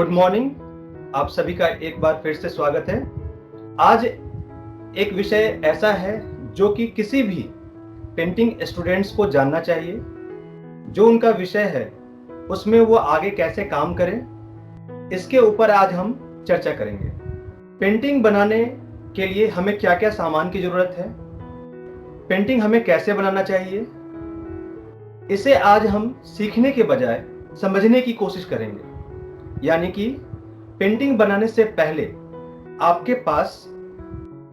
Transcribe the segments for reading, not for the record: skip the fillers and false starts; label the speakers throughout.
Speaker 1: Good morning. आप सभी का एक बार फिर से स्वागत है। आज एक विषय ऐसा है जो कि किसी भी पेंटिंग स्टूडेंट्स को जानना चाहिए। जो उनका विषय है उसमें वो आगे कैसे काम करें, इसके ऊपर आज हम चर्चा करेंगे। पेंटिंग बनाने के लिए हमें क्या क्या सामान की ज़रूरत है, पेंटिंग हमें कैसे बनाना चाहिए, इसे आज हम सीखने के बजाय समझने की कोशिश करेंगे। यानी कि पेंटिंग बनाने से पहले आपके पास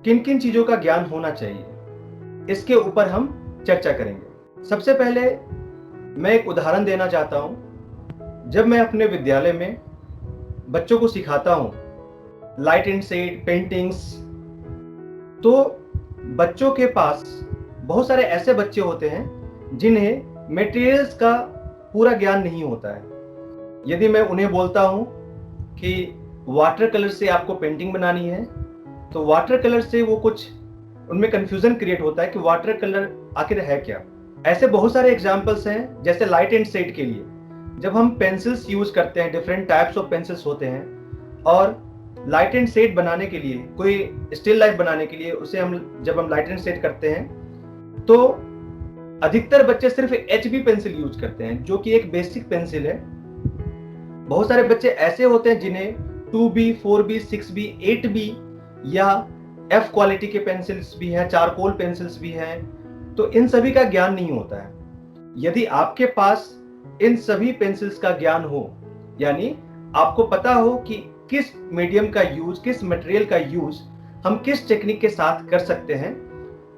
Speaker 1: किन किन चीज़ों का ज्ञान होना चाहिए, इसके ऊपर हम चर्चा करेंगे। सबसे पहले मैं एक उदाहरण देना चाहता हूँ। जब मैं अपने विद्यालय में बच्चों को सिखाता हूँ लाइट एंड शेड पेंटिंग्स, तो बच्चों के पास बहुत सारे ऐसे बच्चे होते हैं जिन्हें मटेरियल्स का पूरा ज्ञान नहीं होता है। यदि मैं उन्हें बोलता हूँ कि वाटर कलर से आपको पेंटिंग बनानी है, तो वाटर कलर से वो कुछ उनमें कंफ्यूजन क्रिएट होता है कि वाटर कलर आखिर है क्या। ऐसे बहुत सारे एग्जांपल्स हैं। जैसे लाइट एंड शेड के लिए जब हम पेंसिल्स यूज करते हैं, डिफरेंट टाइप्स ऑफ पेंसिल्स होते हैं, और लाइट एंड शेड बनाने के लिए, कोई स्टिल लाइफ बनाने के लिए उसे जब हम लाइट एंड शेड करते हैं, तो अधिकतर बच्चे सिर्फ HB पेंसिल यूज करते हैं, जो कि एक बेसिक पेंसिल है। बहुत सारे बच्चे ऐसे होते हैं जिन्हें 2B, 4B, 6B, 8B या F क्वालिटी के पेंसिल्स भी हैं, चारकोल पेंसिल्स भी हैं, तो इन सभी का ज्ञान नहीं होता है। यदि आपके पास इन सभी पेंसिल्स का ज्ञान हो, यानी आपको पता हो कि किस मीडियम का यूज, किस मटेरियल का यूज हम किस टेक्निक के साथ कर सकते हैं,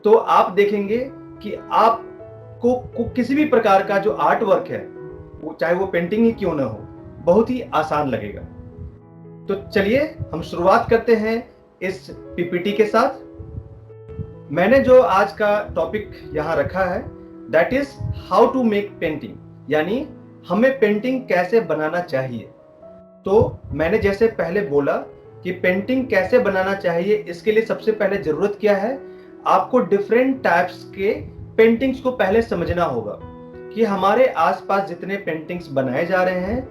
Speaker 1: तो आप देखेंगे कि आपको किसी भी प्रकार का जो आर्ट वर्क है, वो चाहे वो पेंटिंग ही क्यों ना हो, बहुत ही आसान लगेगा। तो चलिए हम शुरुआत करते हैं इस पीपीटी के साथ। मैंने जो आज का टॉपिक यहाँ रखा है, that is how to make painting, यानी हमें पेंटिंग कैसे बनाना चाहिए। तो मैंने जैसे पहले बोला कि पेंटिंग कैसे बनाना चाहिए, इसके लिए सबसे पहले जरूरत क्या है, आपको डिफरेंट टाइप्स के पेंटिंग्स को पहले समझना होगा कि हमारे आसपास जितने पेंटिंग्स बनाए जा रहे हैं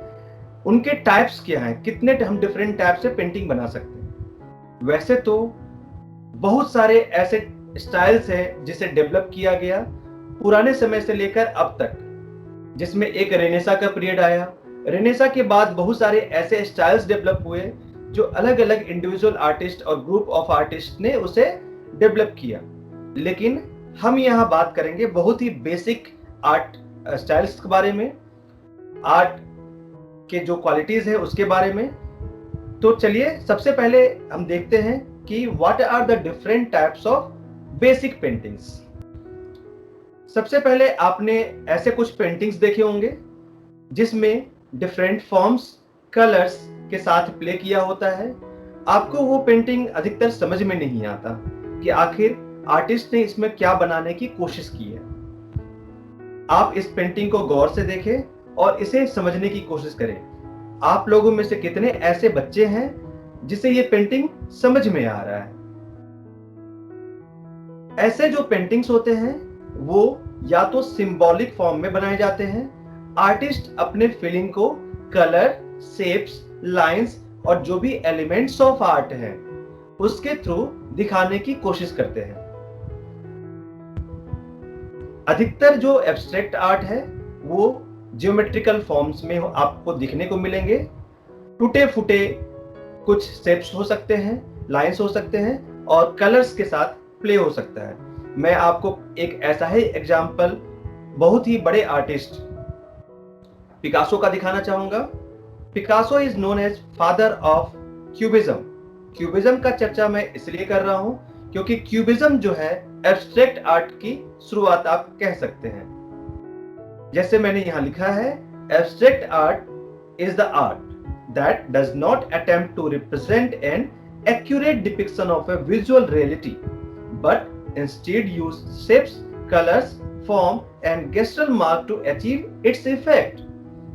Speaker 1: उनके टाइप्स क्या हैं, कितने हम डिफरेंट टाइप से पेंटिंग बना सकते हैं। वैसे तो बहुत सारे ऐसे स्टाइल्स हैं जिसे डेवलप किया गया पुराने समय से लेकर अब तक, जिसमें एक रेनेसा का पीरियड आया। रेनेसा के बाद बहुत सारे ऐसे स्टाइल्स डेवलप हुए जो अलग अलग इंडिविजुअल आर्टिस्ट और ग्रुप ऑफ आर्टिस्ट ने उसे डेवलप किया। लेकिन हम यहाँ बात करेंगे बहुत ही बेसिक आर्ट स्टाइल्स के बारे में, आर्ट के जो क्वालिटीज है उसके बारे में। तो चलिए सबसे पहले हम देखते हैं कि what are the different types of basic paintings. सबसे पहले आपने ऐसे कुछ पेंटिंग्स देखे होंगे जिसमें डिफरेंट फॉर्म्स, कलर्स के साथ प्ले किया होता है। आपको वो पेंटिंग अधिकतर समझ में नहीं आता कि आखिर आर्टिस्ट ने इसमें क्या बनाने की कोशिश की है। आप इस पेंटिंग को गौर से देखें और इसे समझने की कोशिश करें। आप लोगों में से कितने ऐसे बच्चे हैं जिसे ये पेंटिंग समझ में आ रहा है। ऐसे जो पेंटिंग्स होते हैं वो या तो सिंबॉलिक फॉर्म में बनाए जाते हैं। आर्टिस्ट अपने फीलिंग को कलर, शेप्स, लाइंस और जो भी एलिमेंट्स ऑफ आर्ट हैं उसके थ्रू दिखाने की कोशिश करते हैं। अधिकतर जो एब्स्ट्रैक्ट आर्ट है वो ज्योमेट्रिकल फॉर्म्स में आपको दिखने को मिलेंगे। टूटे फूटे कुछ शेप्स हो सकते हैं, लाइंस हो सकते हैं और कलर्स के साथ प्ले हो सकता है। मैं आपको एक ऐसा ही एग्जाम्पल बहुत ही बड़े आर्टिस्ट पिकासो का दिखाना चाहूंगा। Picasso is known as father of cubism. Cubism का चर्चा मैं इसलिए कर रहा हूं क्योंकि क्यूबिज्म जो है एब्स्ट्रैक्ट आर्ट की शुरुआत आप कह सकते हैं। जैसे मैंने यहां लिखा है, abstract art is the art that does not attempt to represent an accurate depiction of a visual reality, but instead use shapes, colors, form and gestural mark to achieve its effect।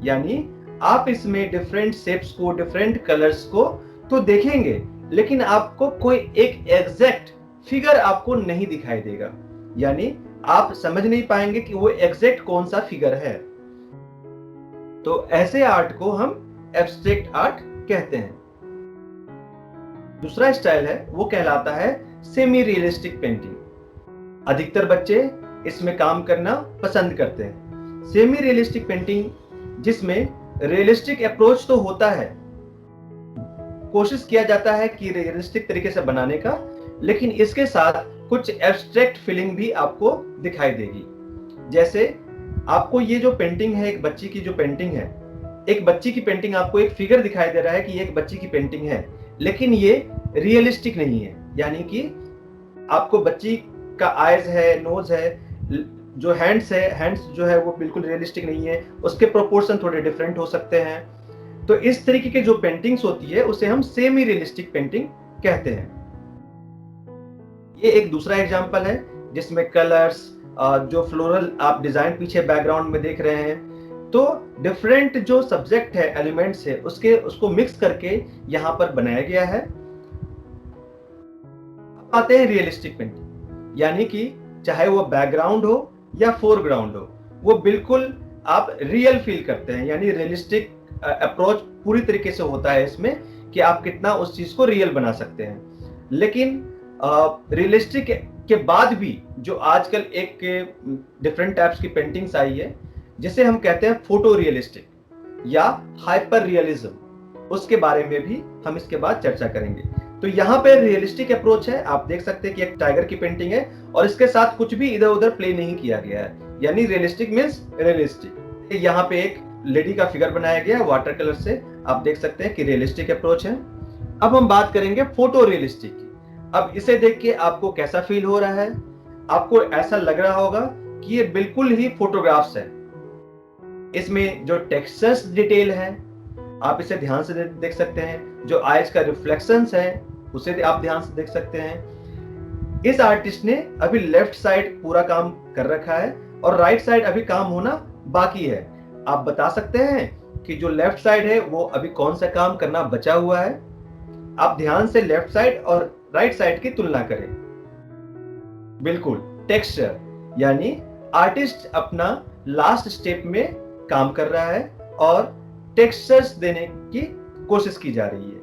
Speaker 1: यानी आप इसमें different shapes को, different colours को तो देखेंगे, लेकिन आपको कोई एक एग्जैक्ट फिगर आपको नहीं दिखाई देगा। यानी आप समझ नहीं पाएंगे कि वो एग्जैक्ट कौन सा फिगर है। तो ऐसे आर्ट को हम एब्स्ट्रैक्ट आर्ट कहते हैं। दूसरा स्टाइल है वो कहलाता है सेमी रियलिस्टिक पेंटिंग। अधिकतर बच्चे इसमें काम करना पसंद करते हैं। सेमी रियलिस्टिक पेंटिंग जिसमें रियलिस्टिक अप्रोच तो होता है, कोशिश किया जाता है कि रियलिस्टिक तरीके से बनाने का, लेकिन इसके साथ कुछ एब्स्ट्रैक्ट फीलिंग भी आपको दिखाई देगी। जैसे आपको ये जो पेंटिंग है, एक बच्ची की जो पेंटिंग है, एक बच्ची की पेंटिंग, आपको एक फिगर दिखाई दे रहा है कि ये एक बच्ची की पेंटिंग है, लेकिन ये रियलिस्टिक नहीं है। यानी कि आपको बच्ची का आईज है, नोज है, जो हैंड्स है, हैंड्स जो है वो बिल्कुल रियलिस्टिक नहीं है, उसके प्रोपोर्शन थोड़े डिफरेंट हो सकते हैं। तो इस तरीके की जो पेंटिंग्स होती है उसे हम सेमी रियलिस्टिक पेंटिंग कहते हैं। ये एक दूसरा एग्जांपल है जिसमें कलर्स, जो फ्लोरल आप डिजाइन पीछे बैकग्राउंड में देख रहे हैं, तो डिफरेंट जो सब्जेक्ट है, एलिमेंट्स है, उसको मिक्स करके यहां पर बनाया गया है। आते हैं रियलिस्टिक पेंटिंग, यानी कि चाहे वो बैकग्राउंड हो या फोरग्राउंड हो, वो बिल्कुल आप रियल फील करते हैं। यानी रियलिस्टिक अप्रोच पूरी तरीके से होता है इसमें कि आप कितना उस चीज को रियल बना सकते हैं। लेकिन रियलिस्टिक के बाद भी जो आजकल एक डिफरेंट टाइप्स की पेंटिंग्स आई है, जिसे हम कहते हैं फोटो रियलिस्टिक या हाइपर रियलिज्म, उसके बारे में भी हम इसके बाद चर्चा करेंगे। तो यहाँ पे रियलिस्टिक अप्रोच है, आप देख सकते हैं कि एक टाइगर की पेंटिंग है और इसके साथ कुछ भी इधर उधर प्ले नहीं किया गया है, यानी रियलिस्टिक मीन्स रियलिस्टिक। यहाँ पे एक लेडी का फिगर बनाया गया है वाटर कलर से, आप देख सकते हैं कि रियलिस्टिक अप्रोच है। अब हम बात करेंगे फोटो रियलिस्टिक की। अब इसे देख के आपको कैसा फील हो रहा है? आपको ऐसा लग रहा होगा कि ये बिल्कुल ही फोटोग्राफ्स है। इसमें जो टेक्सचर्स डिटेल है आप इसे ध्यान से देख सकते हैं, जो आइज का रिफ्लेक्शंस है उसे आप ध्यान से देख सकते हैं। इस आर्टिस्ट ने अभी लेफ्ट साइड पूरा काम कर रखा है और राइट साइड अभी काम होना बाकी है। आप बता सकते हैं कि जो लेफ्ट साइड है वो अभी कौन सा काम करना बचा हुआ है? आप ध्यान से लेफ्ट साइड और राइट साइड की तुलना करें। बिल्कुल टेक्सचर, यानी आर्टिस्ट अपना लास्ट स्टेप में काम कर रहा है और टेक्सचर्स देने की कोशिश की जा रही है।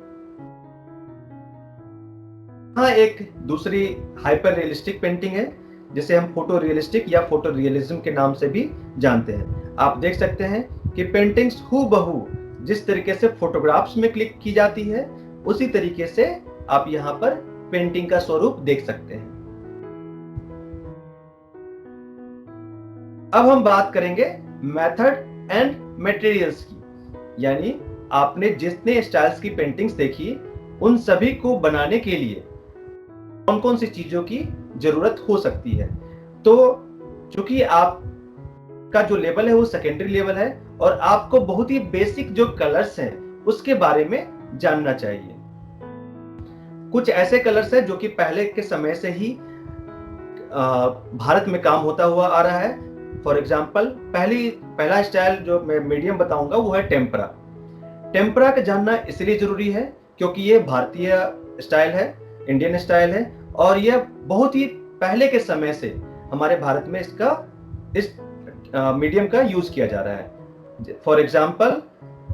Speaker 1: हाँ, एक दूसरी हाइपर रियलिस्टिक पेंटिंग है जिसे हम फोटो रियलिस्टिक या फोटो रियलिज्म के नाम से भी जानते हैं। आप देख सकते हैं कि पेंटिंग्स हूबहू जिस तरीके से फोटोग्राफ्स में क्लिक की जाती है, उसी तरीके से आप यहाँ पर पेंटिंग का स्वरूप देख सकते हैं। अब हम बात करेंगे मेथड एंड मटेरियल्स की, यानी आपने जितने स्टाइल्स की पेंटिंग्स देखी उन सभी को बनाने के लिए कौन कौन सी चीजों की जरूरत हो सकती है। तो चूंकि आपका जो लेवल है वो सेकेंडरी लेवल है और आपको बहुत ही बेसिक जो कलर्स हैं उसके बारे में जानना चाहिए। कुछ ऐसे कलर्स हैं जो कि पहले के समय से ही भारत में काम होता हुआ आ रहा है। फॉर एग्जाम्पल पहला स्टाइल जो मैं मीडियम बताऊंगा वो है टेम्परा। टेम्परा का जानना इसलिए जरूरी है क्योंकि ये भारतीय स्टाइल है, इंडियन स्टाइल है, और यह बहुत ही पहले के समय से हमारे भारत में इस मीडियम का यूज किया जा रहा है। For example,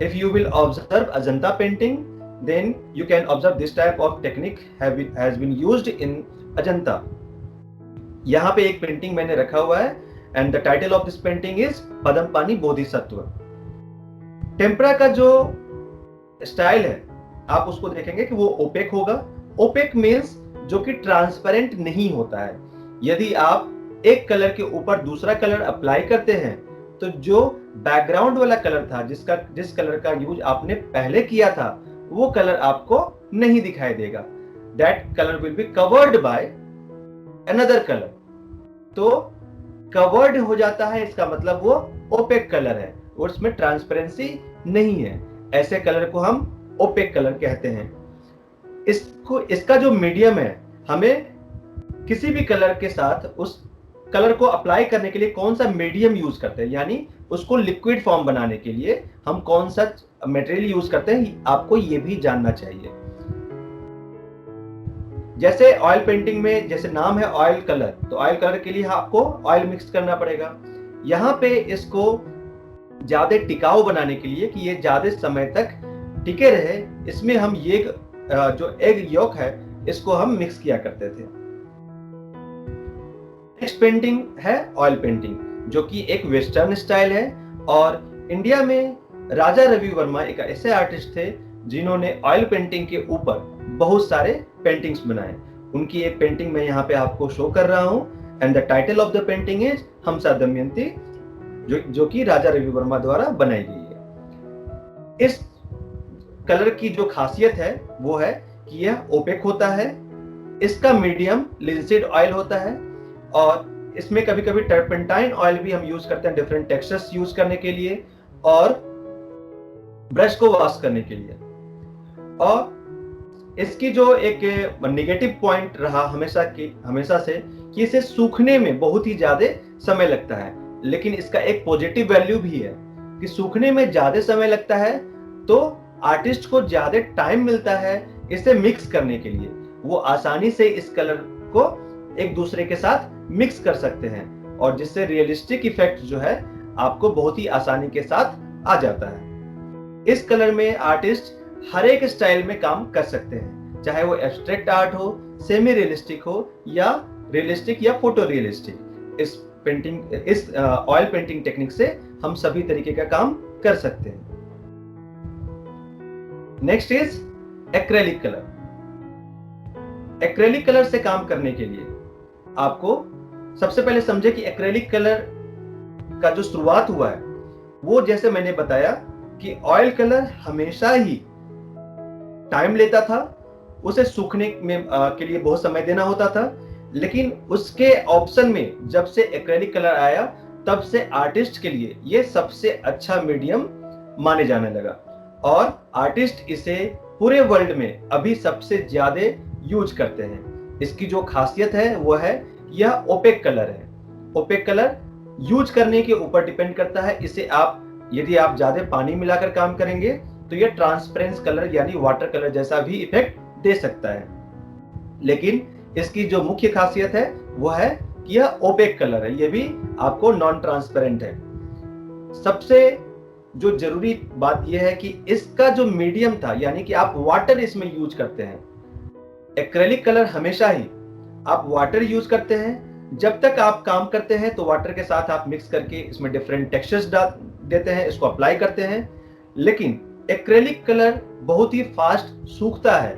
Speaker 1: if you will observe Ajanta painting, then you can observe this type of technique has been used in Ajanta। यहाँ पे एक पेंटिंग मैंने रखा हुआ है and the title of this painting is Padmapani Bodhisattva. Tempera का जो स्टाइल है आप उसको देखेंगे कि वो ओपेक होगा। ओपेक मीन्स जो कि ट्रांसपेरेंट नहीं होता है। यदि आप एक कलर के ऊपर दूसरा कलर अप्लाई करते हैं तो जो बैकग्राउंड वाला कलर था, जिस कलर का यूज आपने पहले किया था, वो कलर आपको नहीं दिखाई देगा। That color will be covered by another color। तो कवर्ड हो जाता है, इसका मतलब वो ओपेक कलर है और उसमें ट्रांसपेरेंसी नहीं है। ऐसे कलर को हम ओपेक कलर कहते हैं। इसका जो मीडियम है, हमें किसी भी कलर के साथ उस कलर को अप्लाई करने के लिए कौन सा मीडियम यूज करते हैं, यानी उसको लिक्विड फॉर्म बनाने के लिए हम कौन सा मटेरियल यूज करते हैं, आपको ये भी जानना चाहिए। जैसे ऑयल पेंटिंग में जैसे नाम है ऑयल कलर, तो ऑयल कलर के लिए आपको ऑयल मिक्स करना पड़ेगा। यहाँ पे इसको ज्यादा टिकाऊ बनाने के लिए कि ये ज्यादा समय तक टिके रहे, इसमें हम ये जो एग यॉक है इसको हम मिक्स किया करते थे। नेक्स्ट पेंटिंग है ऑयल पेंटिंग, जो कि एक वेस्टर्न स्टाइल है। और इंडिया में राजा रवि वर्मा एक ऐसे आर्टिस्ट थे जिन्होंने ऑयल पेंटिंग के ऊपर बहुत सारे पेंटिंग्स बनाए। उनकी एक पेंटिंग मैं यहाँ पे आपको शो कर रहा हूँ, and the title of the painting is Hamsa Damayanti, जो कि राजा रवि वर्मा द्वारा बनाई गई है। इस कलर की जो खासियत है वो है कि यह ओपेक होता है, इसका मीडियम लिंसीड ऑयल होता है, और इसमें कभी कभी टर्पेंटाइन ऑयल भी हम यूज करते हैं डिफरेंट टेक्सचर्स यूज करने के लिए और ब्रश को वॉश करने के लिए। और इसकी जो एक नेगेटिव पॉइंट रहा हमेशा से कि इसे सूखने में बहुत ही ज्यादा समय लगता है, लेकिन इसका एक पॉजिटिव वैल्यू भी है कि सूखने में ज्यादा समय लगता है तो आर्टिस्ट को ज्यादा टाइम मिलता है इसे मिक्स करने के लिए। वो आसानी से इस कलर को एक दूसरे के साथ मिक्स कर सकते हैं, और जिससे रियलिस्टिक इफेक्ट जो है आपको बहुत ही आसानी के साथ आ जाता है। इस कलर में आर्टिस्ट हर एक स्टाइल में काम कर सकते हैं, चाहे वो एब्स्ट्रैक्ट आर्ट हो, सेमी रियलिस्टिक हो, या रियलिस्टिक या फोटो रियलिस्टिक। इस ऑयल पेंटिंग टेक्निक से हम सभी तरीके का काम कर सकते हैं। Next is acrylic colour. Acrylic colour से काम करने के लिए आपको सबसे पहले समझे कि एक्रेलिक कलर का जो शुरुआत हुआ है वो, जैसे मैंने बताया कि ऑयल कलर हमेशा ही टाइम लेता था, उसे सूखने में के लिए बहुत समय देना होता था, लेकिन उसके ऑप्शन में जब से एक्रेलिक कलर आया तब से आर्टिस्ट के लिए ये सबसे अच्छा मीडियम माने जाने लगा, और आर्टिस्ट इसे पूरे वर्ल्ड में अभी सबसे ज्यादा यूज करते हैं। इसकी जो खासियत है वो है यह ओपेक कलर है। ओपेक कलर यूज करने के ऊपर डिपेंड करता है। इसे आप यदि आप ज्यादा पानी मिलाकर काम करेंगे तो यह ट्रांसपेरेंस कलर यानी वाटर कलर जैसा भी इफेक्ट दे सकता है, लेकिन इसकी जो मुख्य खासियत है वो है कि यह ओपेक कलर है, यह भी आपको नॉन ट्रांसपेरेंट है। सबसे जो जरूरी बात यह है कि इसका जो मीडियम था, यानी कि आप वाटर इसमें यूज करते हैं। एक्रेलिक कलर हमेशा ही आप वाटर यूज करते हैं। जब तक आप काम करते हैं तो वाटर के साथ आप मिक्स करके इसमें डिफरेंट टेक्सचर्स डाल देते हैं, इसको अप्लाई करते हैं, लेकिन एक्रेलिक कलर बहुत ही फास्ट सूखता है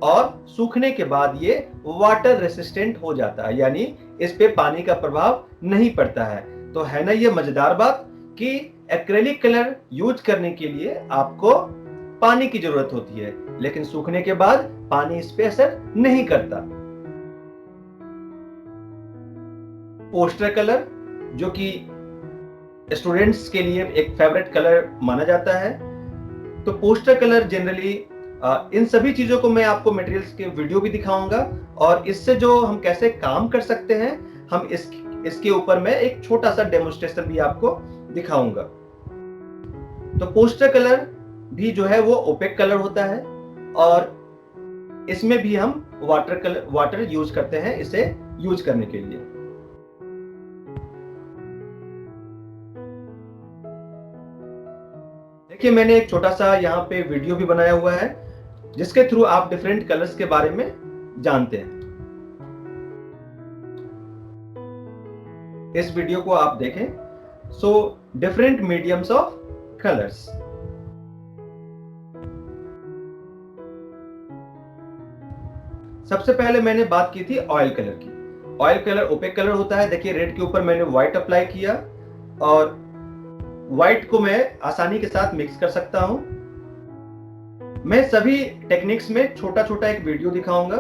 Speaker 1: और सूखने के बाद ये वाटर रेसिस्टेंट हो जाता है, यानी इस पे पानी का प्रभाव नहीं पड़ता है। तो है ना ये मजेदार बात कि एक्रेलिक कलर यूज करने के लिए आपको पानी की जरूरत होती है, लेकिन सूखने के बाद पानी इस पे असर नहीं करता। पोस्टर कलर, जो कि स्टूडेंट्स के लिए एक फेवरेट कलर माना जाता है, तो पोस्टर कलर जनरली इन सभी चीजों को मैं आपको मटेरियल्स के वीडियो भी दिखाऊंगा, और इससे जो हम कैसे काम कर सकते हैं हम इसके ऊपर मैं एक छोटा सा डेमोन्स्ट्रेशन भी आपको दिखाऊंगा। तो पोस्टर कलर भी जो है वो ओपेक कलर होता है, और इसमें भी हम वाटर यूज करते हैं इसे यूज करने के लिए। देखिए मैंने एक छोटा सा यहाँ पे वीडियो भी बनाया हुआ है जिसके थ्रू आप डिफरेंट कलर्स के बारे में जानते हैं। इस वीडियो को आप देखें। So different mediums of colours. सबसे पहले मैंने बात की थी ऑयल कलर की। ऑयल कलर ओपेक कलर होता है। देखिए रेड के ऊपर मैंने व्हाइट अप्लाई किया, और व्हाइट को मैं आसानी के साथ मिक्स कर सकता हूं। मैं सभी टेक्निक्स में छोटा छोटा एक वीडियो दिखाऊंगा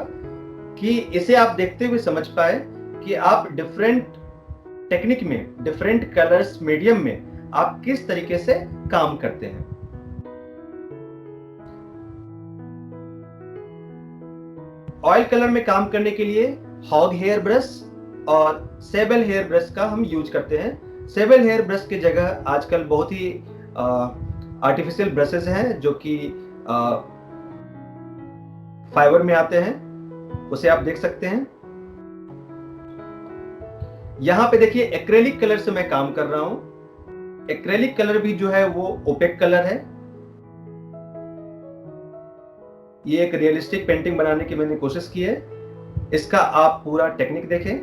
Speaker 1: कि इसे आप देखते हुए समझ पाए कि आप डिफरेंट टेक्निक में, डिफरेंट कलर्स मीडियम में आप किस तरीके से काम करते हैं। ऑयल कलर में काम करने के लिए हॉग हेयर ब्रश और सेबल हेयर ब्रश का हम यूज करते हैं। सेबल हेयर ब्रश की जगह आजकल बहुत ही आर्टिफिशियल ब्रशेस हैं जो कि फाइबर में आते हैं, उसे आप देख सकते हैं। यहां पे देखिए एक्रेलिक कलर से मैं काम कर रहा हूं। एक्रेलिक कलर भी जो है वो ओपेक कलर है। ये एक रियलिस्टिक पेंटिंग बनाने की मैंने कोशिश की है। इसका आप पूरा टेक्निक देखें।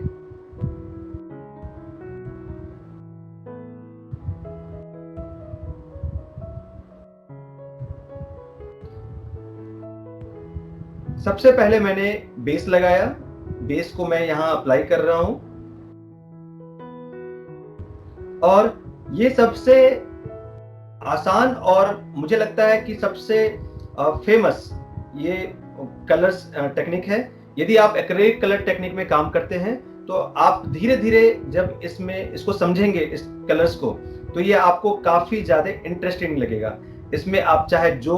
Speaker 1: सबसे पहले मैंने बेस लगाया। बेस को मैं यहां अप्लाई कर रहा हूं और ये सबसे आसान और मुझे लगता है कि सबसे फेमस ये कलर्स टेक्निक है। यदि आप एक्रेलिक कलर टेक्निक में काम करते हैं तो आप धीरे धीरे जब इसको समझेंगे, इस कलर्स को, तो ये आपको काफी ज्यादा इंटरेस्टिंग लगेगा। इसमें आप चाहे जो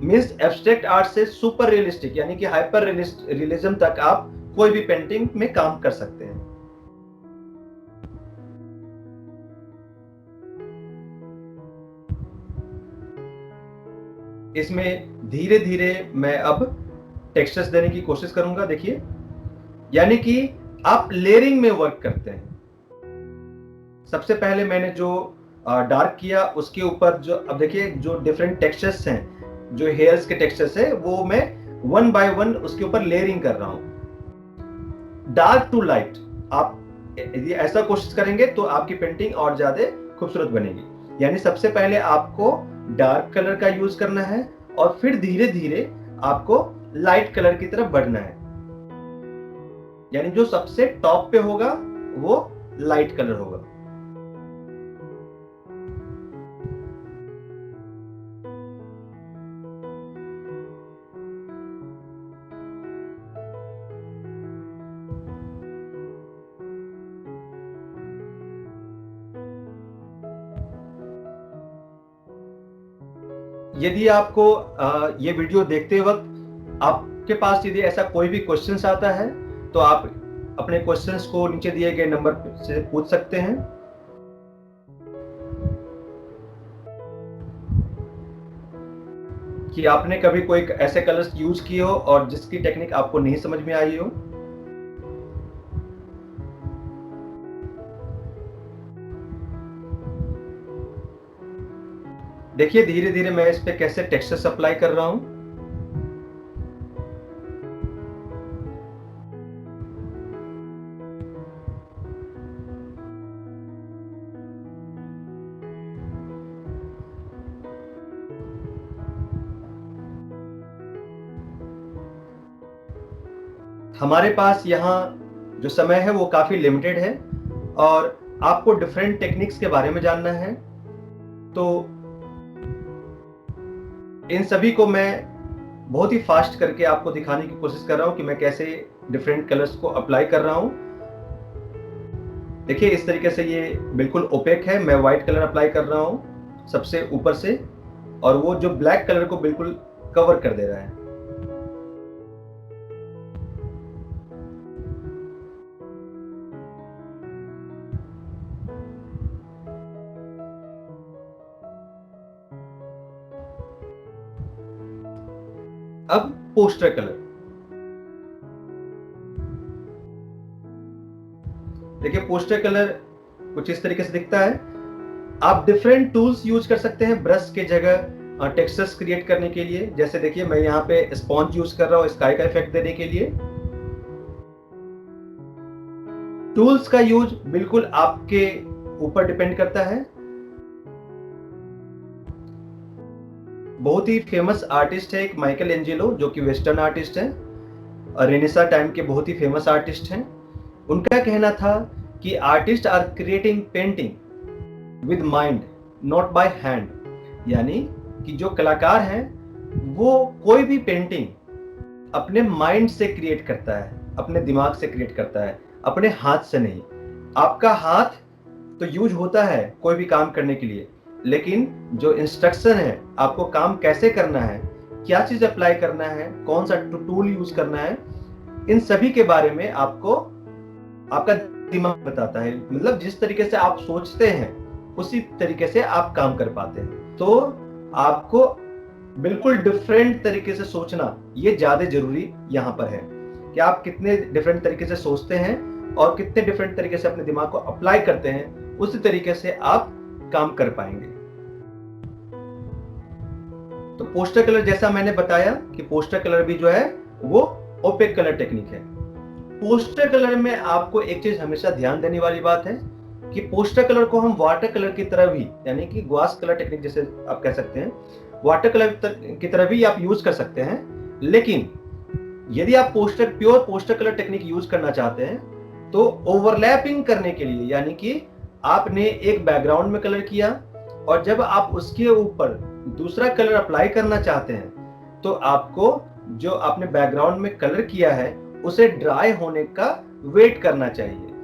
Speaker 1: मीन्स एब्स्ट्रैक्ट आर्ट से सुपर रियलिस्टिक यानी कि हाइपर रियलिज्म तक आप कोई भी पेंटिंग में काम कर सकते हैं। इसमें धीरे धीरे मैं अब टेक्सचर्स देने की कोशिश करूंगा। देखिए, यानी कि आप लेयरिंग में वर्क करते हैं। सबसे पहले मैंने जो डार्क किया उसके ऊपर जो, अब देखिए, जो डिफरेंट टेक्सचर्स हैं, जो हेयर्स के टेक्सचर्स है, वो मैं 1 बाय 1 उसके ऊपर लेयरिंग कर रहा हूं। डार्क टू लाइट आप यदि ऐसा कोशिश करेंगे तो आपकी पेंटिंग और ज्यादा खूबसूरत बनेगी। यानी सबसे पहले आपको डार्क कलर का यूज करना है और फिर धीरे धीरे आपको लाइट कलर की तरफ बढ़ना है। यानी जो सबसे टॉप पे होगा वो लाइट कलर होगा। यदि आपको ये वीडियो देखते वक्त आपके पास यदि ऐसा कोई भी क्वेश्चंस आता है तो आप अपने क्वेश्चंस को नीचे दिए गए नंबर से पूछ सकते हैं। कि आपने कभी कोई ऐसे कलर्स यूज किए हो और जिसकी टेक्निक आपको नहीं समझ में आई हो। देखिए धीरे धीरे मैं इस पे कैसे टेक्सचर्स अप्लाई कर रहा हूं। हमारे पास यहाँ जो समय है वो काफी लिमिटेड है और आपको डिफरेंट टेक्निक्स के बारे में जानना है, तो इन सभी को मैं बहुत ही फास्ट करके आपको दिखाने की कोशिश कर रहा हूं कि मैं कैसे डिफरेंट कलर्स को अप्लाई कर रहा हूं। देखिए इस तरीके से ये बिल्कुल ओपेक है। मैं व्हाइट कलर अप्लाई कर रहा हूं सबसे ऊपर से और वो जो ब्लैक कलर को बिल्कुल कवर कर दे रहा है। अब पोस्टर कलर देखिए, पोस्टर कलर कुछ इस तरीके से दिखता है। आप डिफरेंट टूल्स यूज कर सकते हैं ब्रश के जगह टेक्सचर्स क्रिएट करने के लिए। जैसे देखिए मैं यहाँ पे स्पॉन्ज यूज कर रहा हूँ स्काई का इफेक्ट देने के लिए। टूल्स का यूज बिल्कुल आपके ऊपर डिपेंड करता है। बहुत ही फेमस आर्टिस्ट है एक माइकल एंजेलो, जो कि वेस्टर्न आर्टिस्ट हैं और रेनेसा टाइम के बहुत ही फेमस आर्टिस्ट हैं। उनका कहना था कि artist are creating painting with mind not by hand. यानी कि जो कलाकार हैं वो कोई भी पेंटिंग अपने माइंड से क्रिएट करता है, अपने दिमाग से क्रिएट करता है, अपने हाथ से नहीं। आपका हाथ तो यूज होता है कोई भी काम करने के लिए, लेकिन जो इंस्ट्रक्शन है आपको काम कैसे करना है, क्या चीज अप्लाई करना है, कौन सा टूल यूज करना है, इन सभी के बारे में आपको आपका दिमाग बताता है। मतलब जिस तरीके से आप सोचते हैं उसी तरीके से आप काम कर पाते हैं। तो आपको बिल्कुल डिफरेंट तरीके से सोचना ये ज्यादा जरूरी यहाँ पर है कि आप कितने डिफरेंट तरीके से सोचते हैं और कितने डिफरेंट तरीके से अपने दिमाग को अप्लाई करते हैं, उसी तरीके से आप काम कर पाएंगे। तो पोस्टर कलर जैसा मैंने बताया कि पोस्टर कलर भी जो है वो ओपेक कलर टेक्निक है। पोस्टर कलर में आपको एक चीज हमेशा ध्यान देने वाली बात है कि पोस्टर कलर को हम वाटर कलर की तरह भी, यानी कि ग्वास कलर टेक्निक जैसे आप कह सकते हैं, वाटर कलर की तरह भी आप यूज कर सकते हैं। लेकिन यदि आप pure poster colour technique use करना चाहते हैं तो ओवरलैपिंग करने के लिए, यानी कि आपने एक बैकग्राउंड में कलर किया और जब आप उसके ऊपर दूसरा कलर अप्लाई करना चाहते हैं तो आपको जो आपने बैकग्राउंड में कलर किया है उसे ड्राई होने का वेट करना चाहिए।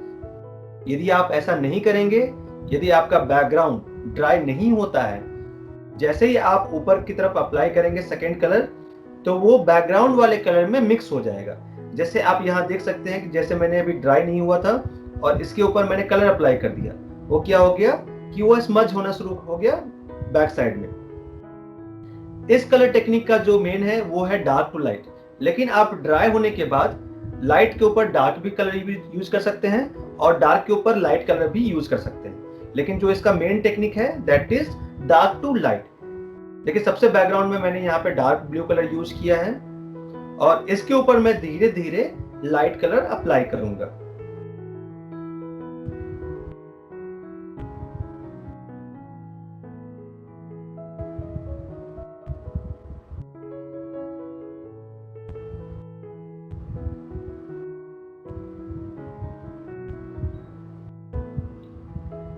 Speaker 1: यदि आप ऐसा नहीं करेंगे, यदि आपका बैकग्राउंड ड्राई नहीं होता है, जैसे ही आप ऊपर की तरफ अप्लाई करेंगे सेकेंड कलर, तो वो बैकग्राउंड वाले कलर में मिक्स हो जाएगा। जैसे आप यहाँ देख सकते हैं कि जैसे मैंने अभी ड्राई नहीं हुआ था और इसके ऊपर मैंने कलर अप्लाई कर दिया, वो क्या हो गया कि वो स्मज होना शुरू हो गया बैक साइड में। इस कलर टेक्निक का जो मेन है वो है डार्क टू लाइट, लेकिन आप ड्राई होने के बाद लाइट के ऊपर डार्क भी कलर भी यूज कर सकते हैं और डार्क के ऊपर लाइट कलर भी यूज कर सकते हैं। लेकिन जो इसका मेन टेक्निक है that is dark to light. देखिए सबसे बैकग्राउंड में मैंने यहाँ पे डार्क ब्लू कलर यूज किया है और इसके ऊपर मैं धीरे धीरे लाइट कलर अप्लाई करूंगा।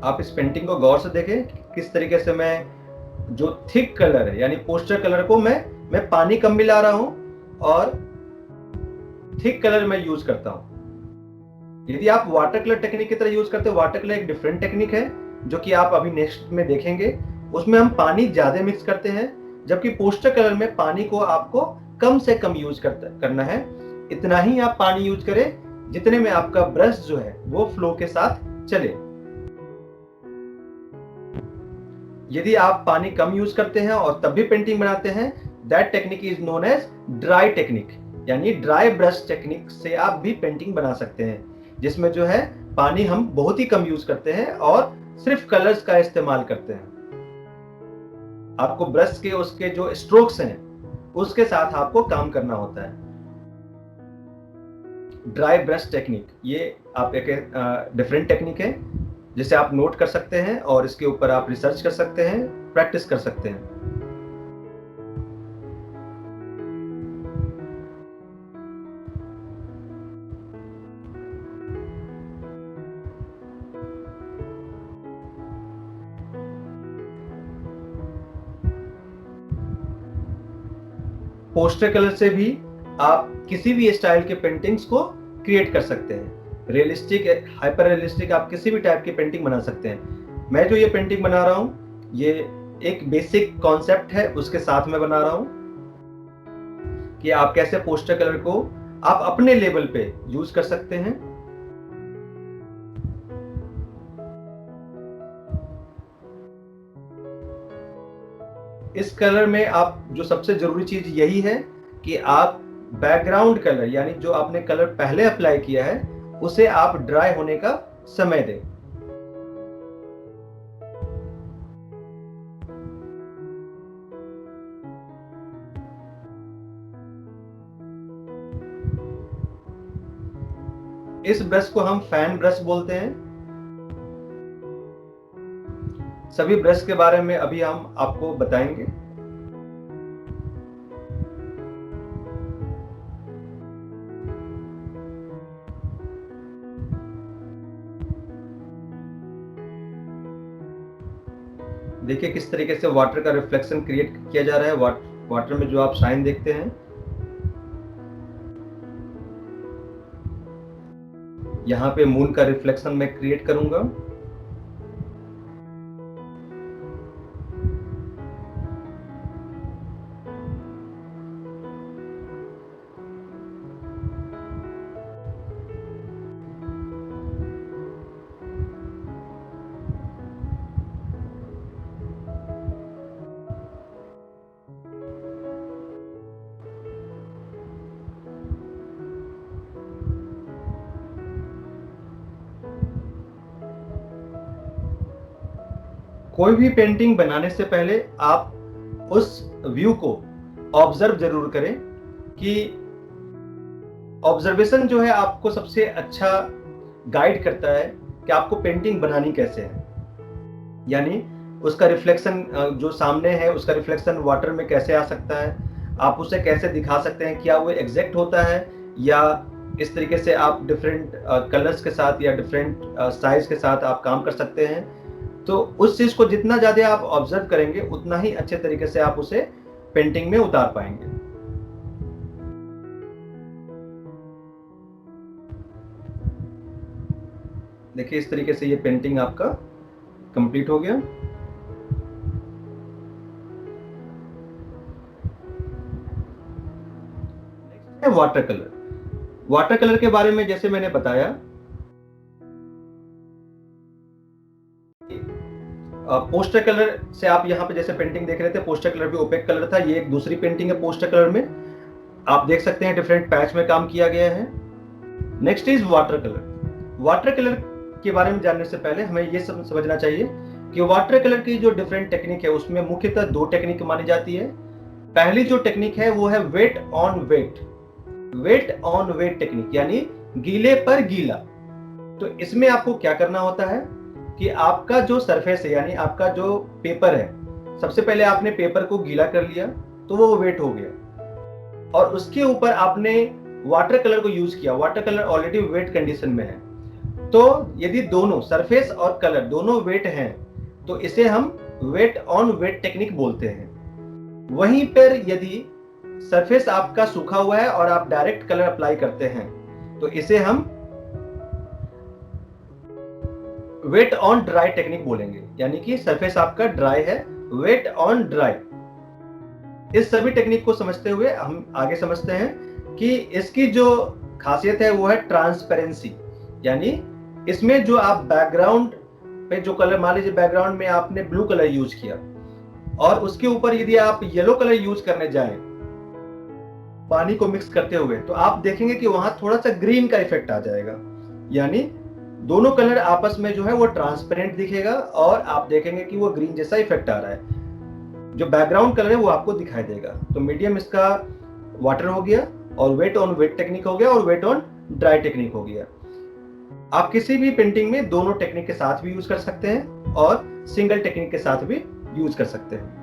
Speaker 1: आप इस पेंटिंग को गौर से देखें किस तरीके से मैं जो थिक कलर है यानी पोस्टर कलर को मैं पानी कम मिला रहा हूं और थिक कलर मैं यूज करता हूं। यदि आप वाटर कलर टेक्निक की तरह यूज करते हो, वाटर कलर एक डिफरेंट टेक्निक है जो कि आप अभी नेक्स्ट में देखेंगे। उसमें हम पानी ज्यादा मिक्स करते हैं, जबकि पोस्टर कलर में पानी को आपको कम से कम यूज करना है। इतना ही आप पानी यूज करें जितने में आपका ब्रश जो है वो फ्लो के साथ चले। यदि आप पानी कम यूज करते हैं और तब भी पेंटिंग बनाते हैं, that technique is known as dry technique, यानी ड्राई ब्रश टेक्निक से आप भी पेंटिंग बना सकते हैं, जिसमें जो है पानी हम बहुत ही कम यूज करते हैं और सिर्फ कलर्स का इस्तेमाल करते हैं। आपको ब्रश के उसके जो स्ट्रोक्स हैं उसके साथ आपको काम करना होता है। ड्राई ब्रश टेक्निक ये आप एक डिफरेंट टेक्निक है जिसे आप नोट कर सकते हैं और इसके ऊपर आप रिसर्च कर सकते हैं, प्रैक्टिस कर सकते हैं। पोस्टर कलर से भी आप किसी भी स्टाइल के पेंटिंग्स को क्रिएट कर सकते हैं। रियलिस्टिक, हाइपर रियलिस्टिक, आप किसी भी टाइप की पेंटिंग बना सकते हैं। मैं जो ये पेंटिंग बना रहा हूँ ये एक बेसिक कॉन्सेप्ट है, उसके साथ में बना रहा हूँ कि आप कैसे पोस्टर कलर को आप अपने लेवल पे यूज कर सकते हैं। इस कलर में आप जो सबसे जरूरी चीज यही है कि आप बैकग्राउंड कलर यानी जो आपने कलर पहले अप्लाई किया है उसे आप ड्राई होने का समय दें। इस ब्रश को हम फैन ब्रश बोलते हैं। सभी ब्रश के बारे में अभी हम आपको बताएंगे। देखिए किस तरीके से वाटर का रिफ्लेक्शन क्रिएट किया जा रहा है। वाटर में जो आप शाइन देखते हैं, यहाँ पे मून का रिफ्लेक्शन मैं क्रिएट करूंगा। कोई भी पेंटिंग बनाने से पहले आप उस व्यू को ऑब्जर्व जरूर करें कि ऑब्जर्वेशन जो है आपको सबसे अच्छा गाइड करता है कि आपको पेंटिंग बनानी कैसे है। यानी उसका रिफ्लेक्शन जो सामने है उसका रिफ्लेक्शन वाटर में कैसे आ सकता है, आप उसे कैसे दिखा सकते हैं, क्या वो एग्जैक्ट होता है या इस तरीके से आप डिफरेंट कलर्स के साथ या डिफरेंट साइज के साथ आप काम कर सकते हैं। तो उस चीज को जितना ज्यादा आप ऑब्जर्व करेंगे उतना ही अच्छे तरीके से आप उसे पेंटिंग में उतार पाएंगे। देखिए इस तरीके से ये पेंटिंग आपका कंप्लीट हो गया। नेक्स्ट है वाटर कलर। वाटर कलर के बारे में जैसे मैंने बताया, पोस्टर कलर से आप यहाँ पे जैसे पेंटिंग देख रहे थे, पोस्टर कलर भी ओपेक कलर था। ये एक दूसरी पेंटिंग है पोस्टर कलर में, आप देख सकते हैं डिफरेंट पैच में काम किया गया है। Next is water colour. Water colour के बारे में जानने से पहले हमें ये समझना चाहिए कि वाटर कलर की जो डिफरेंट टेक्निक है उसमें मुख्यतः दो टेक्निक मानी जाती है। पहली जो टेक्निक है वो है wet on wet. Wet on wet technique यानी गीले पर गीला। तो इसमें आपको क्या करना होता है कि आपका जो सरफेस है यानी आपका जो पेपर है, सबसे पहले आपने पेपर को गीला कर लिया तो वो वेट हो गया, और उसके ऊपर आपने वाटर कलर को यूज किया। Water colour already wait condition में है, तो यदि दोनों सरफेस और कलर दोनों वेट हैं तो इसे हम वेट ऑन वेट टेक्निक बोलते हैं। वहीं पर यदि सरफेस आपका सूखा हुआ है और आप डायरेक्ट कलर अप्लाई करते हैं तो इसे हम वेट ऑन ड्राई टेक्निक बोलेंगे। यानी कि सरफेस आपका ड्राई है, वेट ऑन ड्राई। इस सभी टेक्निक को समझते हुए हम आगे समझते हैं कि इसकी जो खासियत है वो है ट्रांसपेरेंसी। यानी इसमें जो आप बैकग्राउंड पे जो कलर, मान लीजिए बैकग्राउंड में आपने ब्लू कलर यूज किया और उसके ऊपर यदि आप येलो कलर यूज करने जाएं पानी को मिक्स करते हुए, तो आप देखेंगे कि वहां थोड़ा सा ग्रीन का इफेक्ट आ जाएगा। यानी दोनों कलर आपस में जो है वो ट्रांसपेरेंट दिखेगा और आप देखेंगे कि वो ग्रीन जैसा इफेक्ट आ रहा है। जो बैकग्राउंड कलर है वो आपको दिखाई देगा। तो मीडियम इसका वाटर हो गया और वेट ऑन वेट टेक्निक हो गया और वेट ऑन ड्राई टेक्निक हो गया। आप किसी भी पेंटिंग में दोनों टेक्निक के साथ भी यूज कर सकते हैं और सिंगल टेक्निक के साथ भी यूज कर सकते हैं।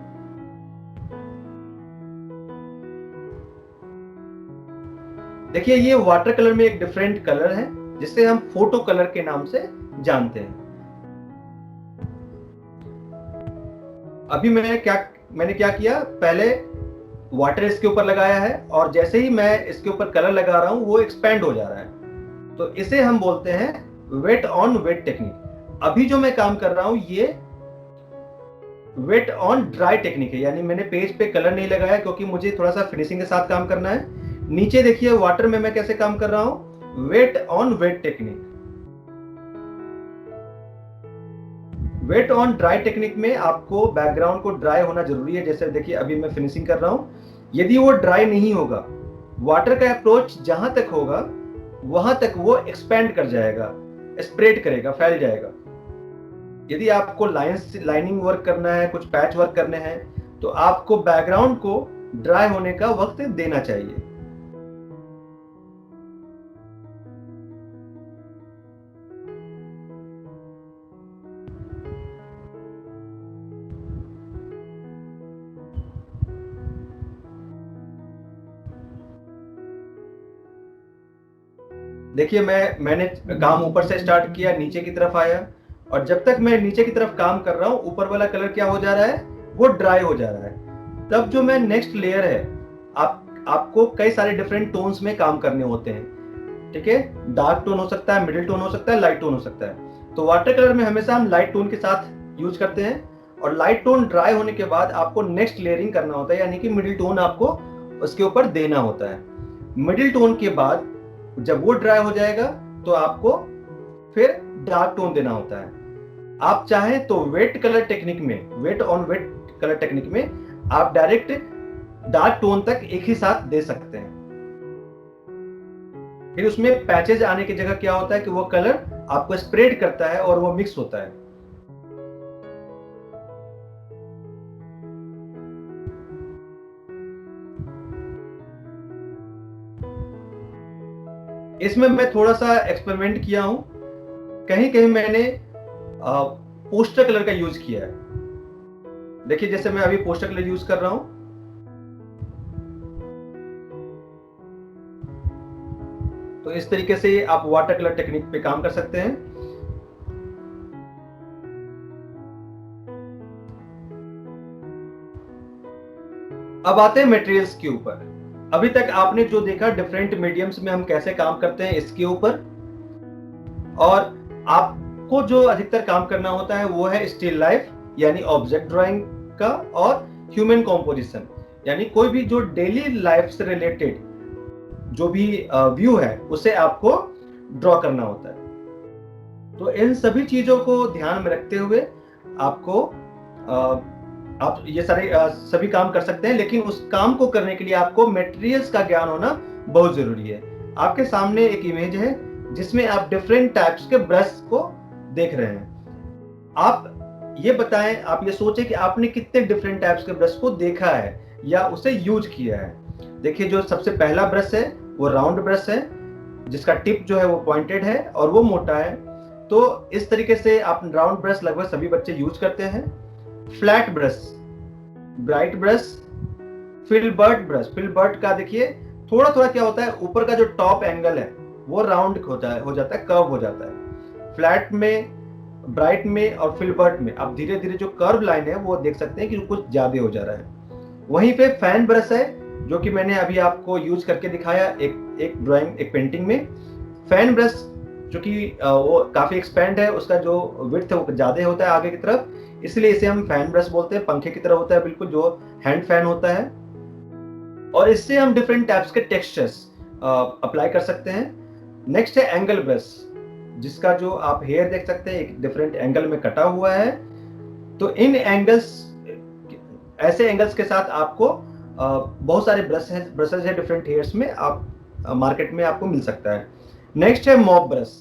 Speaker 1: देखिए ये वाटर कलर में एक डिफरेंट कलर है जिसे हम फोटो कलर के नाम से जानते हैं। अभी मैंने क्या किया, पहले वाटर इसके ऊपर लगाया है और जैसे ही मैं इसके ऊपर कलर लगा रहा हूं वो एक्सपेंड हो जा रहा है, तो इसे हम बोलते हैं वेट ऑन वेट टेक्निक। अभी जो मैं काम कर रहा हूं ये वेट ऑन ड्राई टेक्निक है, यानी मैंने पेज पे कलर नहीं लगाया क्योंकि मुझे थोड़ा सा फिनिशिंग के साथ काम करना है। नीचे देखिए वाटर में मैं कैसे काम कर रहा हूं, wet on wet technique. Wet on dry technique में आपको बैकग्राउंड को ड्राई होना जरूरी है। जैसे देखिए अभी मैं फिनिशिंग कर रहा हूं, यदि वो ड्राई नहीं होगा, वाटर का अप्रोच जहां तक होगा वहां तक वो एक्सपेंड कर जाएगा, स्प्रेड करेगा, फैल जाएगा। यदि आपको लाइनिंग वर्क करना है, कुछ पैच वर्क करने हैं, तो आपको बैकग्राउंड को ड्राई होने का वक्त देना चाहिए। देखिए मैंने काम ऊपर से स्टार्ट किया, नीचे की तरफ आया, और जब तक मैं नीचे की तरफ काम कर रहा हूं ऊपर वाला कलर क्या हो जा रहा है, वो ड्राई हो जा रहा है। तब जो मैं नेक्स्ट लेयर है, आपको कई सारे डिफरेंट टोन्स में काम करने होते हैं। ठीक है, डार्क टोन हो सकता है, मिडिल टोन हो सकता है, लाइट टोन हो सकता है। तो वाटर कलर में हमेशा हम लाइट टोन के साथ यूज करते हैं, और लाइट टोन ड्राई होने के बाद आपको नेक्स्ट लेयरिंग करना होता है, यानी कि मिडिल टोन आपको उसके ऊपर देना होता है। मिडिल टोन के बाद जब वो ड्राई हो जाएगा तो आपको फिर डार्क टोन देना होता है। आप चाहें तो वेट कलर टेक्निक में, wet on wet colour technique में आप डायरेक्ट डार्क टोन तक एक ही साथ दे सकते हैं। फिर उसमें पैचेज आने की जगह क्या होता है कि वो कलर आपको स्प्रेड करता है और वो मिक्स होता है। इसमें मैं थोड़ा सा एक्सपेरिमेंट किया हूं, कहीं कहीं मैंने पोस्टर कलर का यूज किया है। देखिए जैसे मैं अभी पोस्टर कलर यूज कर रहा हूं, तो इस तरीके से आप वाटर कलर टेक्निक पे काम कर सकते हैं। अब आते हैं मटेरियल्स के ऊपर। अभी तक आपने जो देखा डिफरेंट मीडियम्स में हम कैसे काम करते हैं इसके ऊपर, और आपको जो अधिकतर काम करना होता है वो है स्टिल लाइफ यानी ऑब्जेक्ट ड्राइंग का, और ह्यूमन कॉम्पोजिशन यानी कोई भी जो डेली लाइफ से रिलेटेड जो भी व्यू है उसे आपको ड्रॉ करना होता है। तो इन सभी चीजों को ध्यान में रखते हुए आपको आप ये सारे सभी काम कर सकते हैं, लेकिन उस काम को करने के लिए आपको मटेरियल्स का ज्ञान होना बहुत जरूरी है। आपके सामने एक इमेज है जिसमें आप डिफरेंट टाइप्स के ब्रश को देख रहे हैं। आप ये बताएं, आप ये सोचें कि आपने कितने डिफरेंट टाइप्स के ब्रश को देखा है या उसे यूज किया है। देखिए जो सबसे पहला ब्रश है वो राउंड ब्रश है, जिसका टिप जो है वो पॉइंटेड है और वो मोटा है। तो इस तरीके से आप राउंड ब्रश लगभग सभी बच्चे यूज करते हैं। Flat brush, bright brush, filbert brush. Filbert का देखिए थोड़ा थोड़ा क्या होता है, ऊपर का जो टॉप एंगल है वो राउंड हो जाता है, कर्व हो जाता है। फ्लैट में, ब्राइट में और फिल्बर्ट में आप धीरे धीरे जो कर्व लाइन है वो देख सकते हैं कि कुछ ज्यादा हो जा रहा है। वहीं पे फैन ब्रश है जो कि मैंने अभी आपको यूज करके दिखाया एक ड्राइंग, एक पेंटिंग में। फैन ब्रश जो कि वो काफी एक्सपेंड है, उसका जो विड्थ है वो ज्यादा होता है आगे की तरफ, इसलिए इसे हम फैन ब्रश बोलते हैं। पंखे की तरह होता है बिल्कुल, जो हैंड फैन होता है, और इससे हम डिफरेंट टाइप्स के टेक्सचर्स अप्लाई कर सकते हैं। नेक्स्ट है एंगल ब्रश, जिसका जो आप हेयर देख सकते हैं एक डिफरेंट एंगल में कटा हुआ है। तो इन एंगल्स, ऐसे एंगल्स के साथ आपको बहुत सारे ब्रशेस है डिफरेंट हेयर्स में, आप मार्केट में आपको मिल सकता है। नेक्स्ट है मॉप ब्रश।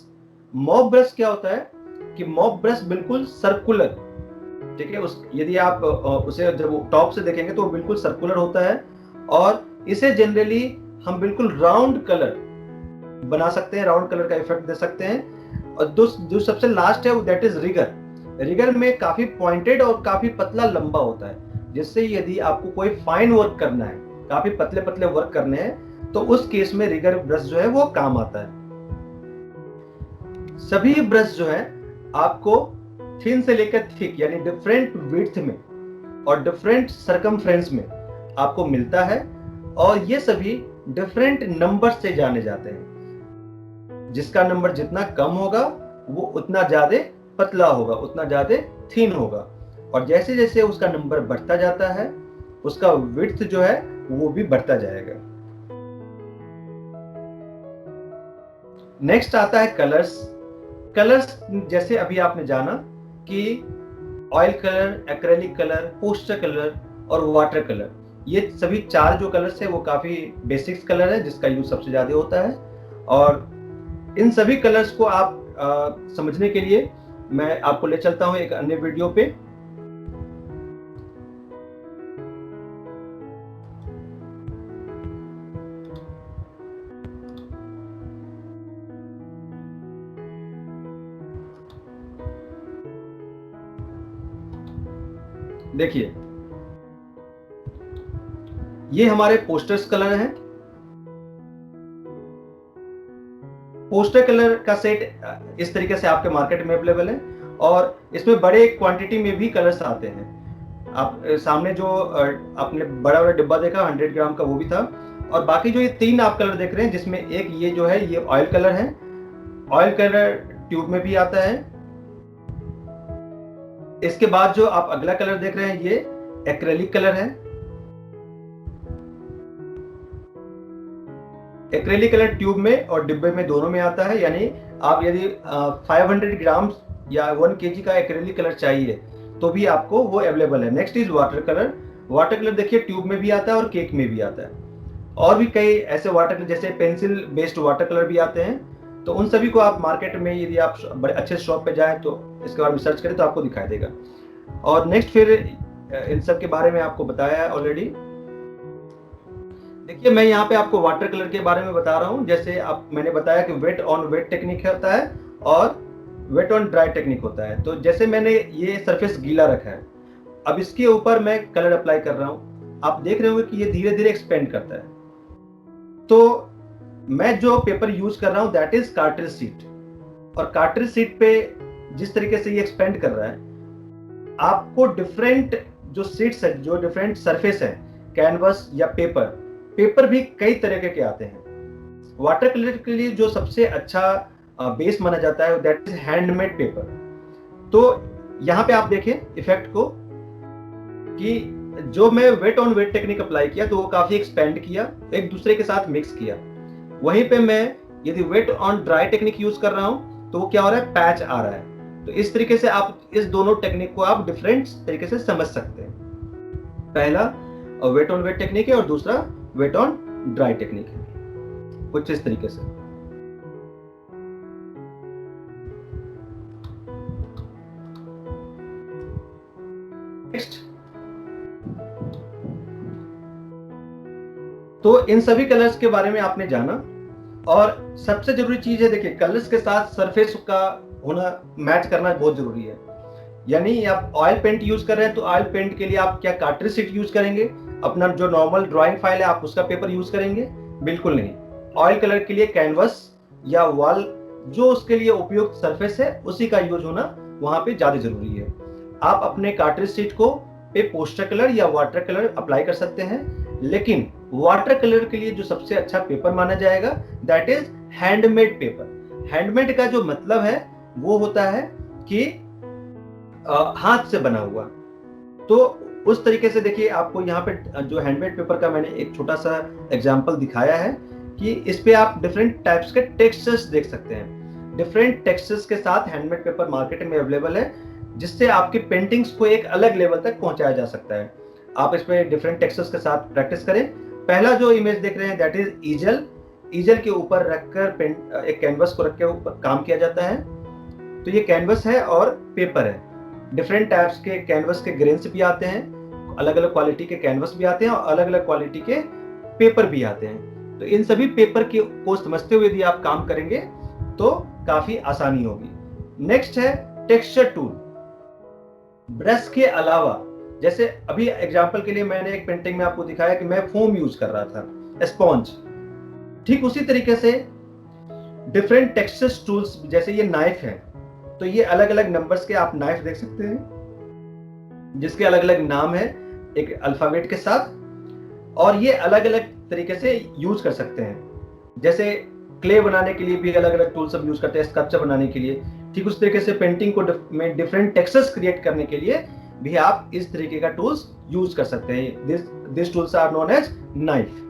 Speaker 1: मॉप ब्रश क्या होता है कि मॉप ब्रश बिल्कुल सर्कुलर, ठीक है, यदि आप उसे जब टॉप से देखेंगे तो वो बिल्कुल सर्कुलर होता है, और इसे जनरली हम बिल्कुल राउंड कलर बना सकते हैं, राउंड कलर का इफेक्ट दे सकते हैं। और जो सबसे लास्ट है वो दैट इज रिगर। रिगर में काफी पॉइंटेड और काफी पतला लंबा होता है, जिससे यदि आपको कोई फाइन वर्क करना है, काफी पतले पतले वर्क करने हैं, तो उस केस में रिगर ब्रश जो है वो काम आता है। सभी ब्रश जो है आपको थिन से लेकर थिक यानी डिफरेंट विड्थ में और डिफरेंट सरकमफ्रेंस में आपको मिलता है, और ये सभी डिफरेंट नंबर से जाने जाते हैं। जिसका नंबर जितना कम होगा वो उतना ज्यादा पतला होगा, उतना ज्यादा थिन होगा, और जैसे जैसे उसका नंबर बढ़ता जाता है उसका विड्थ जो है वो भी बढ़ता जाएगा। नेक्स्ट आता है कलर्स। कलर्स जैसे अभी आपने जाना कि oil colour, acrylic colour, poster colour और वाटर कलर, ये सभी चार जो कलर्स है वो काफी बेसिक्स कलर है जिसका यूज सबसे ज्यादा होता है। और इन सभी कलर्स को आप समझने के लिए मैं आपको ले चलता हूं एक अन्य वीडियो पे। देखिए ये हमारे पोस्टर्स कलर हैं। पोस्टर कलर का सेट इस तरीके से आपके मार्केट में अवेलेबल है, और इसमें बड़े क्वांटिटी में भी कलर्स आते हैं। आप सामने जो आपने बड़ा बड़ा डिब्बा देखा 100 ग्राम का वो भी था, और बाकी जो ये तीन आप कलर देख रहे हैं जिसमें एक ये जो है ये ऑयल कलर है। ऑयल कलर ट्यूब में भी आता है। इसके बाद जो आप अगला कलर देख रहे हैं ये एक्रेलिक कलर है। एक्रेलिक कलर ट्यूब में और डिब्बे में दोनों में आता है, यानी आप यदि 500 ग्राम या 1 kg का एक्रेलिक कलर चाहिए तो भी आपको वो अवेलेबल है। Next is water colour. Water colour देखिए ट्यूब में भी आता है और केक में भी आता है, और भी कई ऐसे वाटर कलर जैसे पेंसिल बेस्ड वाटर कलर भी आते हैं। तो उन सभी को आप मार्केट में यदि आप बड़े अच्छे शॉप पे जाएं तो इसके बारे में सर्च करें तो आपको दिखाई देगा। और नेक्स्ट फिर इन सब के बारे में आपको बताया है ऑलरेडी। देखिए, मैं यहाँ पे आपको वाटर कलर के बारे में बता रहा हूँ। जैसे आप मैंने बताया कि वेट ऑन वेट टेक्निक होता है और वेट ऑन ड्राई टेक्निक होता है। तो जैसे मैंने ये सरफेस गीला रखा है, अब इसके ऊपर मैं कलर अप्लाई कर रहा हूँ। आप देख रहे होंगे कि ये धीरे धीरे एक्सपेंड करता है। तो मैं जो पेपर यूज कर रहा हूँ दैट इज कार्ट्रिज शीट, और कार्ट्रिज शीट पे जिस तरीके से ये एक्सपेंड कर रहा है, आपको डिफरेंट जो शीट्स है, जो डिफरेंट सरफेस है, कैनवस या पेपर, पेपर भी कई तरह के आते हैं। वाटर कलर के लिए जो सबसे अच्छा बेस माना जाता है दैट इज हैंडमेड पेपर। तो यहाँ पे आप देखें इफेक्ट को कि जो मैं wet on wet technique apply किया तो वो काफी एक्सपेंड किया, एक दूसरे के साथ मिक्स किया। वहीं पे मैं यदि wet on dry technique use कर रहा हूं तो वो क्या हो रहा है, पैच आ रहा है। तो इस तरीके से आप इस दोनों टेक्निक को आप डिफरेंट तरीके से समझ सकते हैं। पहला वेट ऑन वेट टेक्निक है और दूसरा वेट ऑन ड्राई टेक्निक है, कुछ इस तरीके से। नेक्स्ट, तो इन सभी कलर्स के बारे में आपने जाना, और सबसे जरूरी चीज है, देखिए कलर्स के साथ सरफेस का होना, मैच करना बहुत जरूरी है। यानी आप ऑयल पेंट यूज कर रहे हैं तो ऑयल पेंट के लिए आप क्या कार्ट्रिज शीट यूज करेंगे, अपना जो नॉर्मल ड्राइंग फाइल है आप उसका पेपर यूज करेंगे? बिल्कुल नहीं। ऑयल कलर के लिए कैनवस या वॉल, जो उसके लिए उपयुक्त सरफेस है उसी का यूज होना वहां पे ज्यादा जरूरी है। आप अपने कार्ट्रिज शीट को पे पोस्टर कलर या वाटर कलर अप्लाई कर सकते हैं, लेकिन वाटर कलर के लिए जो सबसे अच्छा पेपर माना जाएगा that is handmade paper. Handmade का जो मतलब है वो होता है कि हाथ से बना हुआ। तो उस तरीके से देखिए, आपको यहाँ पे जो हैंडमेड पेपर का मैंने एक छोटा सा एग्जांपल दिखाया है कि इस पे आप डिफरेंट टाइप्स के टेक्सचर्स देख सकते हैं। डिफरेंट टेक्सचर्स के साथ हैंडमेड पेपर मार्केट में अवेलेबल है, जिससे आपकी पेंटिंग्स को एक अलग लेवल तक पहुंचाया जा सकता है। आप इस पे डिफरेंट टेक्सचर्स के साथ प्रैक्टिस करें। पहला जो इमेज देख रहे हैं दैट इज ईजल। ईजल के ऊपर रखकर एक कैनवस को रख के ऊपर काम किया जाता है। तो ये कैनवस है और पेपर है। डिफरेंट टाइप्स के कैनवस के ग्रेन्स भी आते हैं, अलग अलग क्वालिटी के कैनवस भी आते हैं और अलग अलग क्वालिटी के पेपर भी आते हैं। तो इन सभी पेपर को समझते हुए यदि आप काम करेंगे तो काफी आसानी होगी। नेक्स्ट है टेक्सचर टूल। ब्रश के अलावा, जैसे अभी एग्जांपल के लिए मैंने एक पेंटिंग में आपको दिखाया कि मैं फोम यूज कर रहा था, स्पॉन्ज। ठीक उसी तरीके से डिफरेंट टेक्सचर टूल्स, जैसे ये नाइफ है, तो ये अलग अलग नंबर्स के आप नाइफ देख सकते हैं जिसके अलग अलग नाम है एक अल्फाबेट के साथ, और ये अलग अलग तरीके से यूज कर सकते हैं। जैसे क्ले बनाने के लिए भी अलग अलग टूल्स हम यूज करते हैं, स्कल्पचर बनाने के लिए। ठीक उस तरीके से पेंटिंग को में डिफरेंट टेक्सचर्स क्रिएट करने के लिए भी आप इस तरीके का टूल्स यूज कर सकते हैं। This tools are known as knife.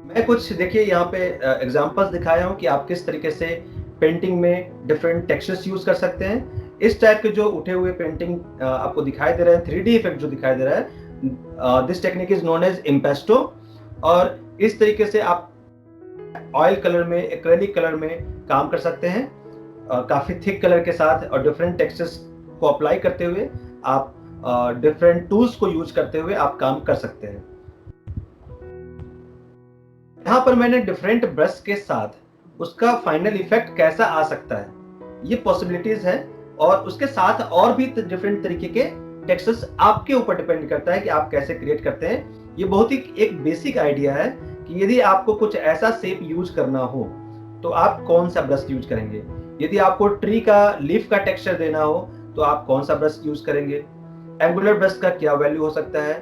Speaker 1: मैं कुछ देखिए यहाँ पे एग्जांपल्स दिखाया हूँ कि आप किस तरीके से पेंटिंग में डिफरेंट टेक्सचर्स यूज कर सकते हैं। इस टाइप के जो उठे हुए पेंटिंग आपको दिखाई दे रहे हैं, 3D इफेक्ट जो दिखाई दे रहा है, this technique is known as impasto. और इस तरीके से आप ऑयल कलर में, एक्रेलिक कलर में काम कर सकते हैं, काफी थिक कलर के साथ, और डिफरेंट टेक्सचर्स को अप्लाई करते हुए आप डिफरेंट टूल्स को यूज करते हुए आप काम कर सकते हैं। यहाँ पर मैंने डिफरेंट ब्रश के साथ उसका फाइनल इफेक्ट कैसा आ सकता है, ये पॉसिबिलिटीज है, और उसके साथ और भी डिफरेंट तरीके के टेक्सचर्स आपके ऊपर डिपेंड करता है कि आप कैसे क्रिएट करते हैं। ये बहुत ही एक बेसिक आइडिया है कि यदि आपको कुछ ऐसा शेप यूज करना हो तो आप कौन सा ब्रश यूज करेंगे। यदि आपको ट्री का लीफ का टेक्सचर देना हो तो आप कौन सा ब्रश यूज करेंगे। एंगुलर ब्रश का क्या वैल्यू हो सकता है,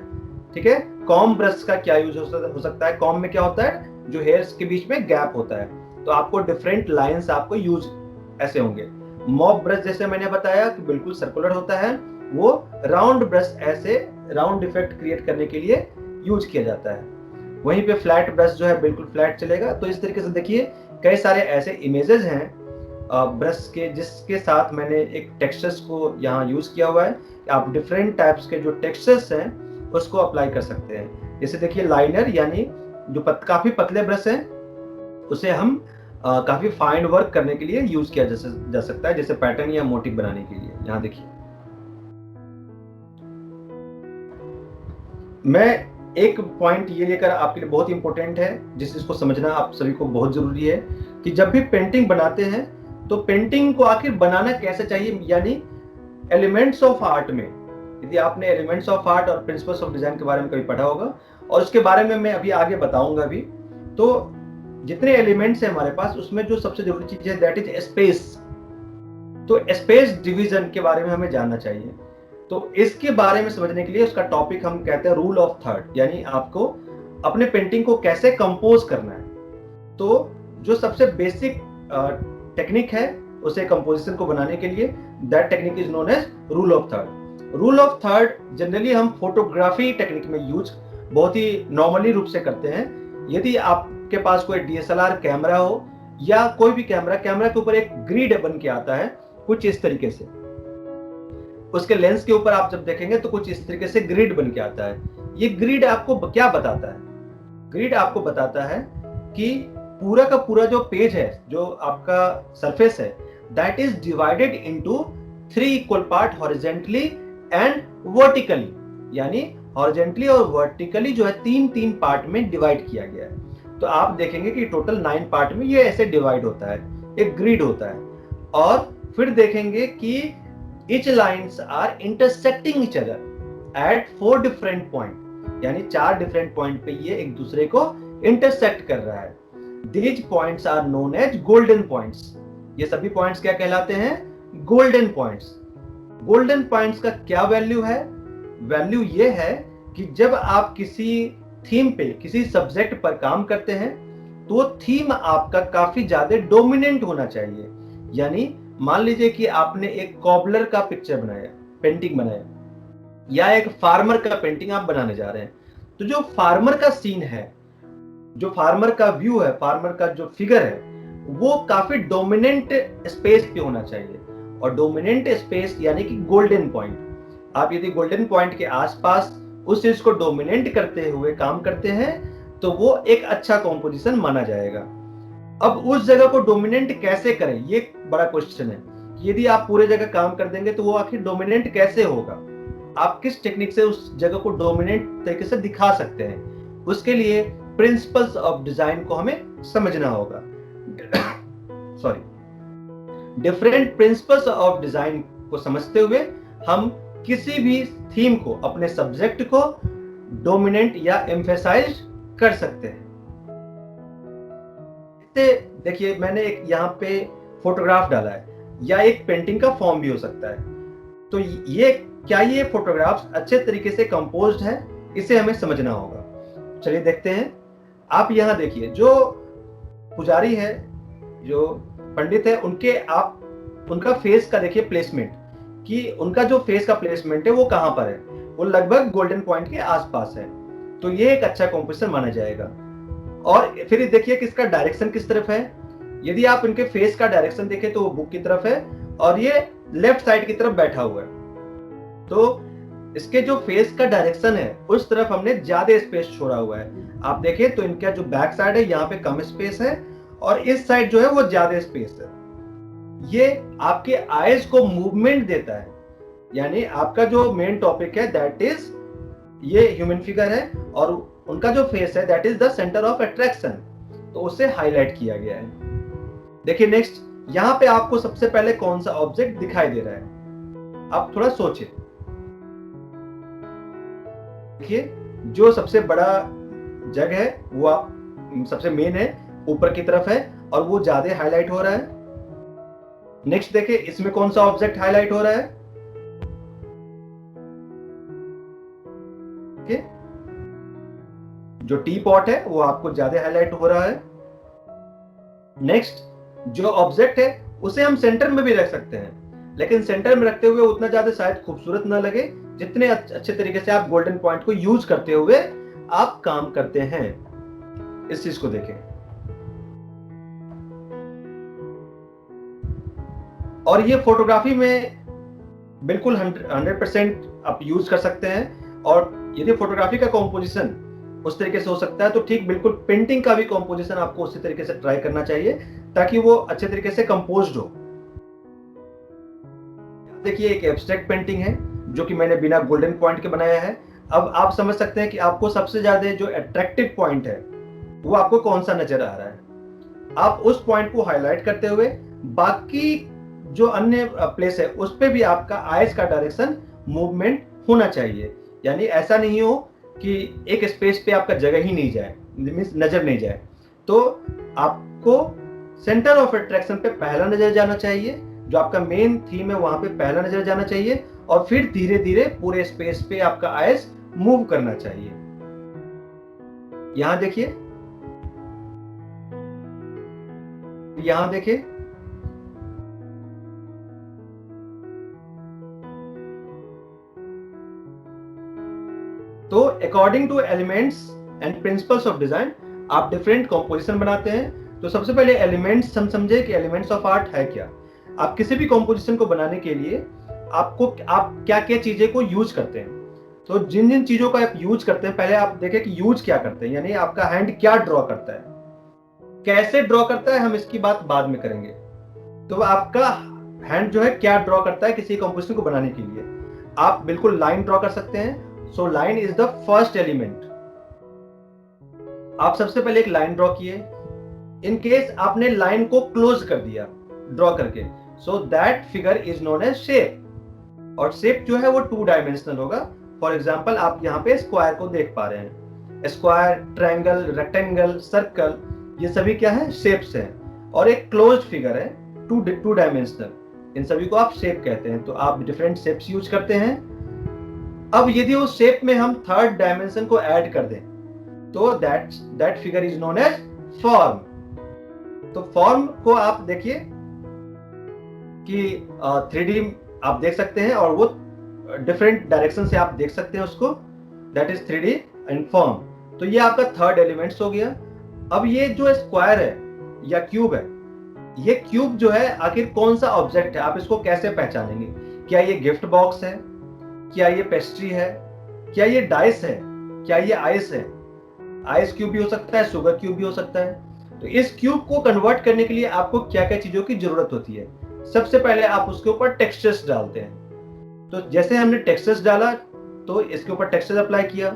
Speaker 1: ठीक है। कॉम ब्रश का क्या यूज हो सकता है। कॉम में क्या होता है, जो हेयर्स के बीच में गैप होता है, तो आपको डिफरेंट लाइंस आपको यूज ऐसे होंगे। मॉप ब्रश जैसे मैंने बताया कि बिल्कुल सर्कुलर होता है, वो राउंड ब्रश ऐसे राउंड इफेक्ट क्रिएट करने के लिए यूज किया जाता है। वहीं पे फ्लैट ब्रश जो है बिल्कुल फ्लैट चलेगा। तो इस तरीके से देखिए कई सारे ऐसे इमेजेस हैं ब्रश के जिसके साथ मैंने एक टेक्सचर्स को यहाँ यूज किया हुआ है। आप डिफरेंट टाइप्स के जो टेक्सचर्स हैं उसको अप्लाई कर सकते हैं। जैसे देखिए लाइनर, यानी जो काफी पतले ब्रश हैं उसे हम काफी फाइन वर्क करने के लिए यूज किया जा सकता है, जैसे पैटर्न या मोटिव बनाने के लिए। यहाँ देखिए मैं एक पॉइंट ये लेकर आपके लिए बहुत इंपॉर्टेंट है, जिसको समझना आप सभी को बहुत जरूरी है कि जब भी पेंटिंग बनाते हैं तो पेंटिंग को आखिर बनाना कैसे चाहिए, यानी एलिमेंट्स ऑफ आर्ट में। यदि आपने एलिमेंट्स ऑफ आर्ट और प्रिंसिपल्स ऑफ डिजाइन के बारे में कभी पढ़ा होगा, और उसके बारे में मैं अभी आगे बताऊंगा भी, तो जितने एलिमेंट्स हैं हमारे पास उसमें जो सबसे जरूरी चीज है दैट इज स्पेस। तो स्पेस डिवीजन के बारे में हमें जानना चाहिए। तो इसके बारे में समझने के लिए उसका टॉपिक हम कहते हैं रूल ऑफ थर्ड, यानी आपको अपने पेंटिंग को कैसे कंपोज करना है। तो जो सबसे बेसिक टेक्निक है उसे कंपोजिशन को बनाने के लिए, that technique is known as rule of third. Rule of third generally हम फोटोग्राफी टेक्निक में यूज बहुत ही नॉर्मली रूप से करते हैं। यदि आपके पास कोई डीएसएलआर कैमरा हो या कोई भी कैमरा के ऊपर एक ग्रिड बन के आता है कुछ इस तरीके से, उसके लेंस के ऊपर आप जब देखेंगे तो कुछ इस तरीके से ग्रिड बन के आता है। ये ग्रिड आपको क्या बताता है? ग्रिड आपको बताता है कि पूरा का पूरा जो पेज है, जो आपका सरफेस है, that is divided into 3 equal part horizontally and vertically, यानी हॉरिजेंटली और वर्टिकली जो है 3 पार्ट में डिवाइड किया गया है। तो आप देखेंगे कि टोटल 9 पार्ट में ये ऐसे डिवाइड होता है, एक ग्रिड होता है। और फिर देखेंगे कि each lines are intersecting each other at 4 different point, यानी 4 डिफरेंट पॉइंट पे ये एक दूसरे को इंटरसेक्ट कर रहा है। These points are known as golden points। ये सभी पॉइंट्स क्या कहलाते हैं? Golden points. गोल्डन पॉइंट्स का क्या वैल्यू है? वैल्यू ये है कि जब आप किसी थीम पे, किसी सब्जेक्ट पर काम करते हैं तो वो थीम आपका काफी ज्यादा डोमिनेंट होना चाहिए। यानी मान लीजिए कि आपने एक कॉबलर का पिक्चर बनाया, पेंटिंग बनाया, या एक फार्मर का पेंटिंग आप बनाने जा रहे हैं, तो जो फार्मर का सीन है, जो फार्मर का व्यू है, फार्मर का जो फिगर है, वो काफी डोमिनेंट स्पेस पे होना चाहिए। और डोमिनेंट स्पेस यानी कि गोल्डन पॉइंट। आप यदि गोल्डन पॉइंट के आसपास उस चीज को डोमिनेट करते हुए काम करते हैं तो वो एक अच्छा कॉम्पोजिशन माना जाएगा। अब उस जगह को डोमिनेंट कैसे करें, ये बड़ा क्वेश्चन है। यदि आप पूरे जगह काम कर देंगे तो वो आखिर डोमिनेंट कैसे होगा? आप किस टेक्निक से उस जगह को डोमिनेंट तरीके से दिखा सकते हैं? उसके लिए प्रिंसिपल्स ऑफ डिजाइन को हमें समझना होगा। Sorry, different principles of design को समझते हुए हम किसी भी थीम को, अपने सब्जेक्ट को डोमिनेंट या एम्फेसाइज कर सकते हैं। देखिए, मैंने एक यहाँ पे फोटोग्राफ डाला है, या एक पेंटिंग का फॉर्म भी हो सकता है। तो ये क्या ये फोटोग्राफ्स अच्छे तरीके से कंपोज्ड है, इसे हमें समझना होगा। चलिए देखते हैं। आप यहाँ देखिए, जो पुजारी है, जो पंडित है, उनका फेस का देखिए प्लेसमेंट, कि उनका जो फेस का प्लेसमेंट है वो कहाँ पर है। वो लगभग गोल्डन पॉइंट के आसपास है। तो ये एक अच्छा कॉम्पोजिशन माना जाएगा। और फिर देखिए कि इसका डायरेक्शन किस तरफ है। यदि आप इनके फेस का डायरेक्शन देखें तो वो बुक की तरफ है और ये लेफ्ट साइड की तरफ बैठा हुआ है। तो इसके जो फेस का डायरेक्शन है उस तरफ हमने ज्यादा स्पेस छोड़ा हुआ है। आप देखें तो इनका जो बैक साइड है यहाँ पे कम स्पेस है और इस साइड जो है वो ज्यादा स्पेस है। ये आपके आईज को मूवमेंट देता है, यानी आपका जो मेन टॉपिक है दैट इज ये ह्यूमन फिगर है और उनका जो फेस है that is the centre of attraction, तो उसे हाईलाइट किया गया है। देखिए नेक्स्ट, यहाँ पे आपको सबसे पहले कौन सा ऑब्जेक्ट दिखाई दे रहा है? आप थोड़ा सोचिए। देखिए, जो सबसे बड़ा जग है वो आप सबसे मेन है, ऊपर की तरफ है और वो ज्यादा हाईलाइट हो रहा है। नेक्स्ट देखिए, इसमें कौन सा ऑब्जेक्ट हाईलाइट हो रहा है? जो टी पॉट है वो आपको ज्यादा हाईलाइट हो रहा है। नेक्स्ट, जो ऑब्जेक्ट है उसे हम सेंटर में भी रख सकते हैं, लेकिन सेंटर में रखते हुए उतना ज्यादा शायद खूबसूरत ना लगे जितने अच्छे तरीके से आप गोल्डन पॉइंट को यूज करते हुए आप काम करते हैं। इस चीज को देखें। और ये फोटोग्राफी में बिल्कुल 100% आप यूज कर सकते हैं। और यदि फोटोग्राफी का कॉम्पोजिशन उस तरीके से हो सकता है तो ठीक बिल्कुल पेंटिंग का भी कॉम्पोजिशन आपको उसी तरीके से ट्राई करना चाहिए ताकि वो अच्छे तरीके से कंपोज्ड हो। देखिए, एक एब्स्ट्रैक्ट पेंटिंग है जो कि मैंने बिना गोल्डन पॉइंट के बनाया है। अब आप समझ सकते हैं कि आपको सबसे ज्यादा जो अट्रैक्टिव पॉइंट है वो आपको कौन सा नजर आ रहा है। आप उस पॉइंट को हाईलाइट करते हुए बाकी जो अन्य प्लेस है उस पे भी आपका आइज का डायरेक्शन मूवमेंट होना चाहिए। यानी ऐसा नहीं हो कि एक स्पेस पे आपका जगह ही नहीं जाए, मीन्स नजर नहीं जाए। तो आपको सेंटर ऑफ अट्रैक्शन पे पहला नजर जाना चाहिए, जो आपका मेन थीम है वहां पे पहला नजर जाना चाहिए, और फिर धीरे धीरे पूरे स्पेस पे आपका आइज मूव करना चाहिए। यहां देखिए, यहां देखिए, तो according two elements and principles of design आप डिफरेंट कॉम्पोजिशन बनाते हैं। तो सबसे पहले एलिमेंट्स हम समझे कि एलिमेंट्स ऑफ आर्ट है क्या। आप किसी भी कॉम्पोजिशन को बनाने के लिए आप क्या क्या चीजें को यूज करते हैं। तो जिन जिन चीजों का आप यूज करते हैं पहले आप देखें कि यूज क्या करते हैं, यानी आपका हैंड क्या ड्रॉ करता है, कैसे ड्रॉ करता है, हम इसकी बात बाद में करेंगे। तो आपका हैंड जो है क्या ड्रॉ करता है किसी कॉम्पोजिशन को बनाने के लिए। आप बिल्कुल लाइन ड्रॉ कर सकते हैं। So line is the first element. आप सबसे पहले एक लाइन ड्रॉ किए। इन केस आपने लाइन को क्लोज कर दिया ड्रॉ करके, so that figure is known as shape. और शेप जो है वो 2 डायमेंशनल होगा। फॉर एग्जाम्पल आप यहाँ पे स्क्वायर को देख पा रहे हैं। स्क्वायर, ट्रायंगल, रेक्टेंगल, सर्कल, ये सभी क्या है, शेप्स हैं। और एक क्लोज्ड फिगर है 2 डायमेंशनल, इन सभी को आप शेप कहते हैं। तो आप डिफरेंट शेप्स यूज करते हैं। अब यदि उस शेप में हम 3rd डायमेंशन को ऐड कर दें तो that figure is known as form. तो फॉर्म को आप देखिए कि 3D आप देख सकते हैं और वो डिफरेंट डायरेक्शन से आप देख सकते हैं उसको, that is 3D and form. तो ये आपका 3rd एलिमेंट्स हो गया। अब ये जो स्क्वायर है या क्यूब है, ये क्यूब जो है आखिर कौन सा ऑब्जेक्ट है, आप इसको कैसे पहचानेंगे। क्या ये गिफ्ट बॉक्स है, क्या ये पेस्ट्री है, क्या ये डाइस है, क्या ये आइस है। आइस क्यूब भी हो सकता है, शुगर क्यूब भी हो सकता है। तो इस क्यूब को कन्वर्ट करने के लिए आपको क्या क्या चीजों की जरूरत होती है। सबसे पहले आप उसके ऊपर टेक्सचर्स डालते हैं। तो जैसे हमने टेक्सचर्स डाला तो इसके ऊपर टेक्सचर्स अप्लाई किया।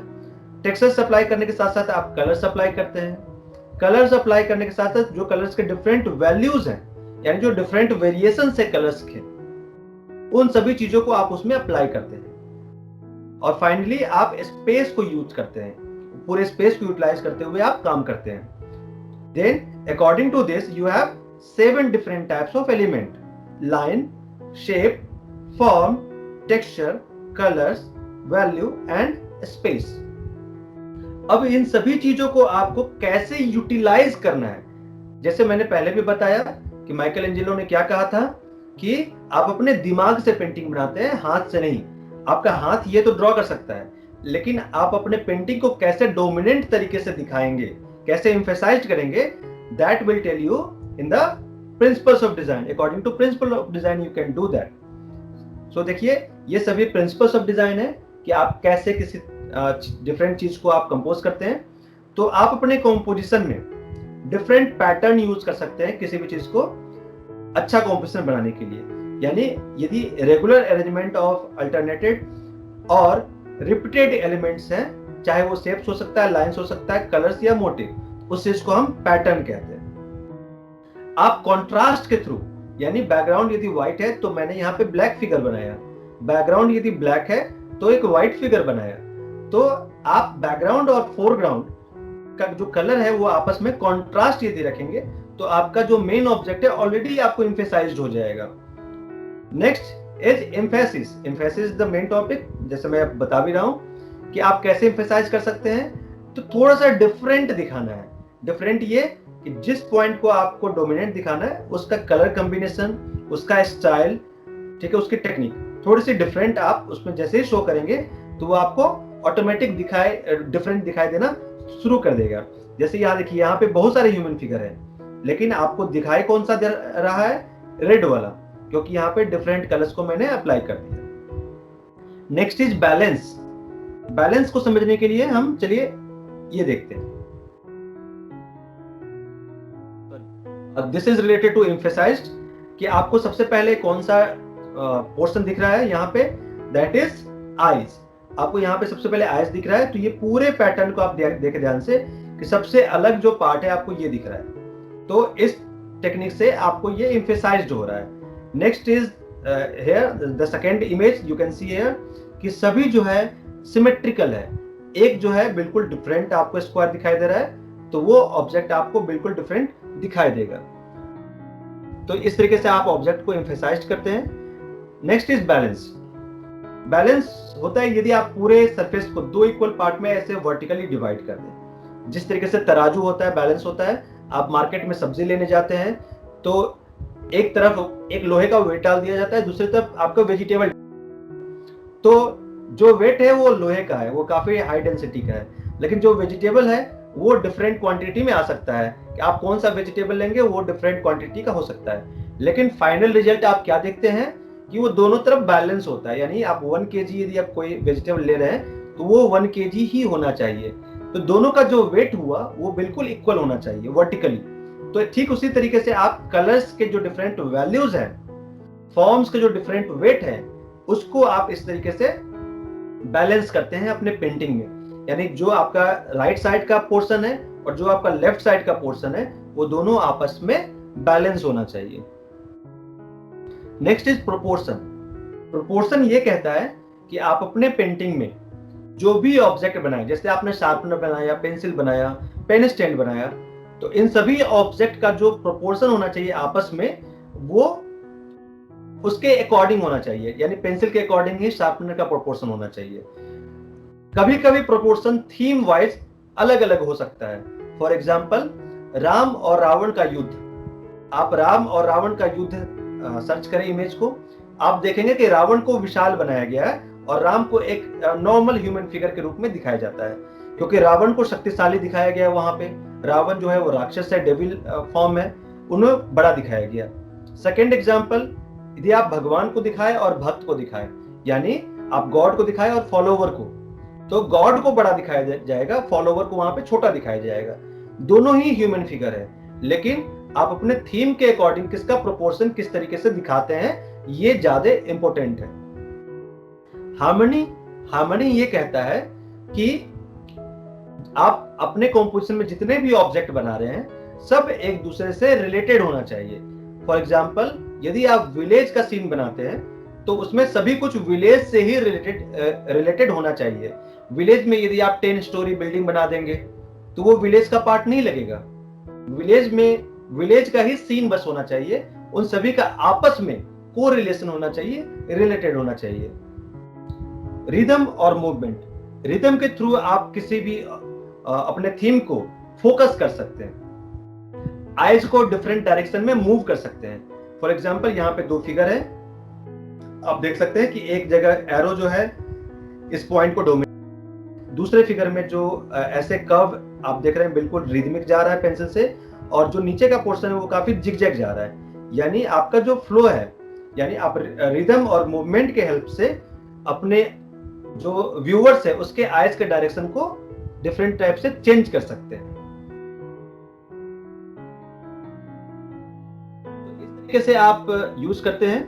Speaker 1: टेक्सचर्स अप्लाई करने के साथ साथ आप कलर्स अप्लाई करते हैं। कलर्स अप्लाई करने के साथ साथ जो कलर्स के डिफरेंट वैल्यूज हैं, यानी जो डिफरेंट वेरिएशन है कलर्स के, उन सभी चीजों को आप उसमें अप्लाई करते हैं। और फाइनली आप स्पेस को यूज करते हैं, पूरे स्पेस को यूटिलाइज करते हुए आप काम करते हैं। Then according to this you have 7 different types of element: line, shape, form, texture, colours, value and space. अब इन सभी चीजों को आपको कैसे यूटिलाइज करना है, जैसे मैंने पहले भी बताया कि माइकल एंजेलो ने क्या कहा था कि आप अपने दिमाग से पेंटिंग बनाते हैं, हाथ से नहीं। आपका हाथ ये तो ड्रॉ कर सकता है, लेकिन आप अपने पेंटिंग को कैसे डोमिनेंट तरीके से दिखाएंगे, कैसे एम्फेसाइज करेंगे, that will tell you in the principles of design. According to principle of design you can do that. So देखिए, ये सभी प्रिंसिपल्स ऑफ डिजाइन है कि आप कैसे किसी डिफरेंट चीज को आप कंपोज करते हैं। तो आप अपने कंपोजिशन में डिफरेंट पैटर्न यूज कर सकते हैं किसी भी चीज को अच्छा कंपोजिशन बनाने के लिए। यानी यदि रेगुलर अरेंजमेंट ऑफ अल्टरनेटेड और रिपीटेड एलिमेंट्स हैं, चाहे वो शेप्स हो सकता है, लाइंस हो सकता है, कलर्स या मोटिव, उस चीज को हम पैटर्न कहते हैं। आप कॉन्ट्रास्ट के थ्रू, यानी बैकग्राउंड यदि व्हाइट है तो मैंने यहाँ पे ब्लैक फिगर बनाया, बैकग्राउंड यदि ब्लैक है तो एक व्हाइट फिगर बनाया। तो आप बैकग्राउंड और फोरग्राउंड का जो कलर है वो आपस में कॉन्ट्रास्ट यदि रखेंगे तो आपका जो मेन ऑब्जेक्ट है ऑलरेडी आपको एम्फेसाइज्ड हो जाएगा। Next is emphasis. Emphasis is the main topic, जैसे मैं बता भी रहा हूं कि आप कैसे एम्फेसाइज कर सकते हैं। तो थोड़ा सा डिफरेंट दिखाना है। डिफरेंट ये कि जिस पॉइंट को आपको डोमिनेंट दिखाना है उसका कलर कॉम्बिनेशन, उसका स्टाइल, ठीक है, उसकी टेक्निक थोड़ी सी डिफरेंट आप उसमें जैसे ही शो करेंगे तो वो आपको ऑटोमेटिक डिफरेंट दिखाई देना शुरू कर देगा। जैसे यहाँ देखिए, यहाँ पे बहुत सारे ह्यूमन फिगर है, लेकिन आपको दिखाई कौन सा दे रहा है, रेड वाला, क्योंकि यहाँ पे डिफरेंट कलर्स को मैंने अप्लाई कर दिया। Next is balance. बैलेंस को समझने के लिए हम चलिए ये देखते हैं। This is related to emphasized कि आपको सबसे पहले कौन सा पोर्शन दिख रहा है यहाँ पे, दैट इज आईज। आपको यहाँ पे सबसे पहले आइज दिख रहा है, तो ये पूरे पैटर्न को आप देखें ध्यान से कि सबसे अलग जो पार्ट है आपको ये दिख रहा है। तो इस टेक्निक से आपको ये एम्फेसाइज्ड हो रहा है। Next is here the second image you can see here कि सभी जो है सिमेट्रिकल है। एक जो है बिल्कुल डिफरेंट आपको स्क्वायर दिखाई दे रहा है, तो वो ऑब्जेक्ट आपको बिल्कुल डिफरेंट दिखाई देगा। तो इस तरीके से आप ऑब्जेक्ट को एम्फेसाइज करते हैं। Next is balance. बैलेंस होता है यदि आप पूरे सरफेस को दो इक्वल पार्ट में ऐसे वर्टिकली डिवाइड कर दें। जिस तरीके से तराजू होता है, बैलेंस होता है। आप मार्केट में सब्जी लेने जाते हैं तो एक तरफ एक लोहे का वेट डाल दिया जाता है, दूसरी तरफ आपका वेजिटेबल, तो जो वेट है वो लोहे का है, वो काफी हाई डेंसिटी का है, लेकिन जो वेजिटेबल है वो डिफरेंट क्वांटिटी में आ सकता है कि आप कौन सा वेजिटेबल लेंगे वो डिफरेंट क्वांटिटी का हो सकता है। लेकिन फाइनल रिजल्ट आप क्या देखते हैं कि वो दोनों तरफ बैलेंस होता है, यानी आप 1 kg यदि आप कोई वेजिटेबल ले रहे हैं तो वो 1 kg ही होना चाहिए। तो दोनों का जो वेट हुआ वो बिल्कुल इक्वल होना चाहिए वर्टिकली। तो ठीक उसी तरीके से आप कलर्स के जो डिफरेंट वैल्यूज हैं, फॉर्म्स के जो डिफरेंट वेट हैं, उसको आप इस तरीके से बैलेंस करते हैं अपने पेंटिंग में। यानी जो आपका राइट साइड का पोर्शन है और जो आपका लेफ्ट साइड का पोर्शन है वो दोनों आपस में बैलेंस होना चाहिए। Next is proportion. प्रोपोर्शन ये कहता है कि आप अपने पेंटिंग में जो भी ऑब्जेक्ट बनाए, जैसे आपने शार्पनर बनाया, पेंसिल बनाया, पेन स्टैंड बनाया, तो इन सभी ऑब्जेक्ट का जो प्रोपोर्शन होना चाहिए आपस में वो उसके अकॉर्डिंग होना चाहिए। यानी पेंसिल के अकॉर्डिंग ही शार्पनर का प्रोपोर्शन होना चाहिए। कभी कभी प्रोपोर्शन थीम वाइज अलग अलग हो सकता है। फॉर एग्जाम्पल राम और रावण का युद्ध। आप राम और रावण का युद्ध सर्च करें इमेज को, आप देखेंगे कि रावण को विशाल बनाया गया है और राम को एक नॉर्मल ह्यूमन फिगर के रूप में दिखाया जाता है, क्योंकि रावण को शक्तिशाली दिखाया गया है। वहां पे रावण जो है वो राक्षस है, डेविल फॉर्म है, उन्हें बड़ा दिखाया गया। सेकेंड एग्जाम्पल, यदि आप भगवान को दिखाए और भक्त को दिखाए, यानी आप गॉड को दिखाए और फॉलोवर को, तो गॉड को बड़ा दिखाया जाएगा, फॉलोवर को वहां पे छोटा दिखाया जाएगा। दोनों ही ह्यूमन फिगर है, लेकिन आप अपने थीम के अकॉर्डिंग किसका प्रोपोर्शन किस तरीके से दिखाते हैं ये ज्यादा इंपॉर्टेंट है। हार्मनी ये कहता है कि आप अपने कॉम्पोजिशन में जितने भी ऑब्जेक्ट बना रहे हैं सब एक दूसरे से रिलेटेड होना चाहिए। फॉर एग्जाम्पल यदि आप विलेज का सीन बनाते हैं तो उसमें सभी कुछ विलेज से ही रिलेटेड होना चाहिए। विलेज में यदि आप 10 स्टोरी बिल्डिंग बना देंगे तो वो विलेज का पार्ट नहीं लगेगा। विलेज में विलेज का ही सीन बस होना चाहिए, उन सभी का आपस में को रिलेशन होना चाहिए, रिलेटेड होना चाहिए। रिदम और मूवमेंट, रिदम के थ्रू आप किसी भी अपने थीम को फोकस कर सकते हैं, आइज को डिफरेंट डायरेक्शन में मूव कर सकते हैं। फॉर एग्जांपल यहाँ पे दो फिगर है, आप देख सकते हैं कि एक जगह एरो जो है इस पॉइंट को डोमिनेट, दूसरे फिगर में जो ऐसे कर्व आप देख रहे हैं बिल्कुल रिदमिक जा रहा है पेंसिल से, और जो नीचे का पोर्शन है वो काफी जिगजैग जा रहा है। यानी आपका जो फ्लो है, यानी आप रिदम और मूवमेंट के हेल्प से अपने जो व्यूअर्स है उसके आइज के डायरेक्शन को डिफरेंट टाइप से चेंज कर सकते हैं। तो इस तरीके से आप यूज करते हैं।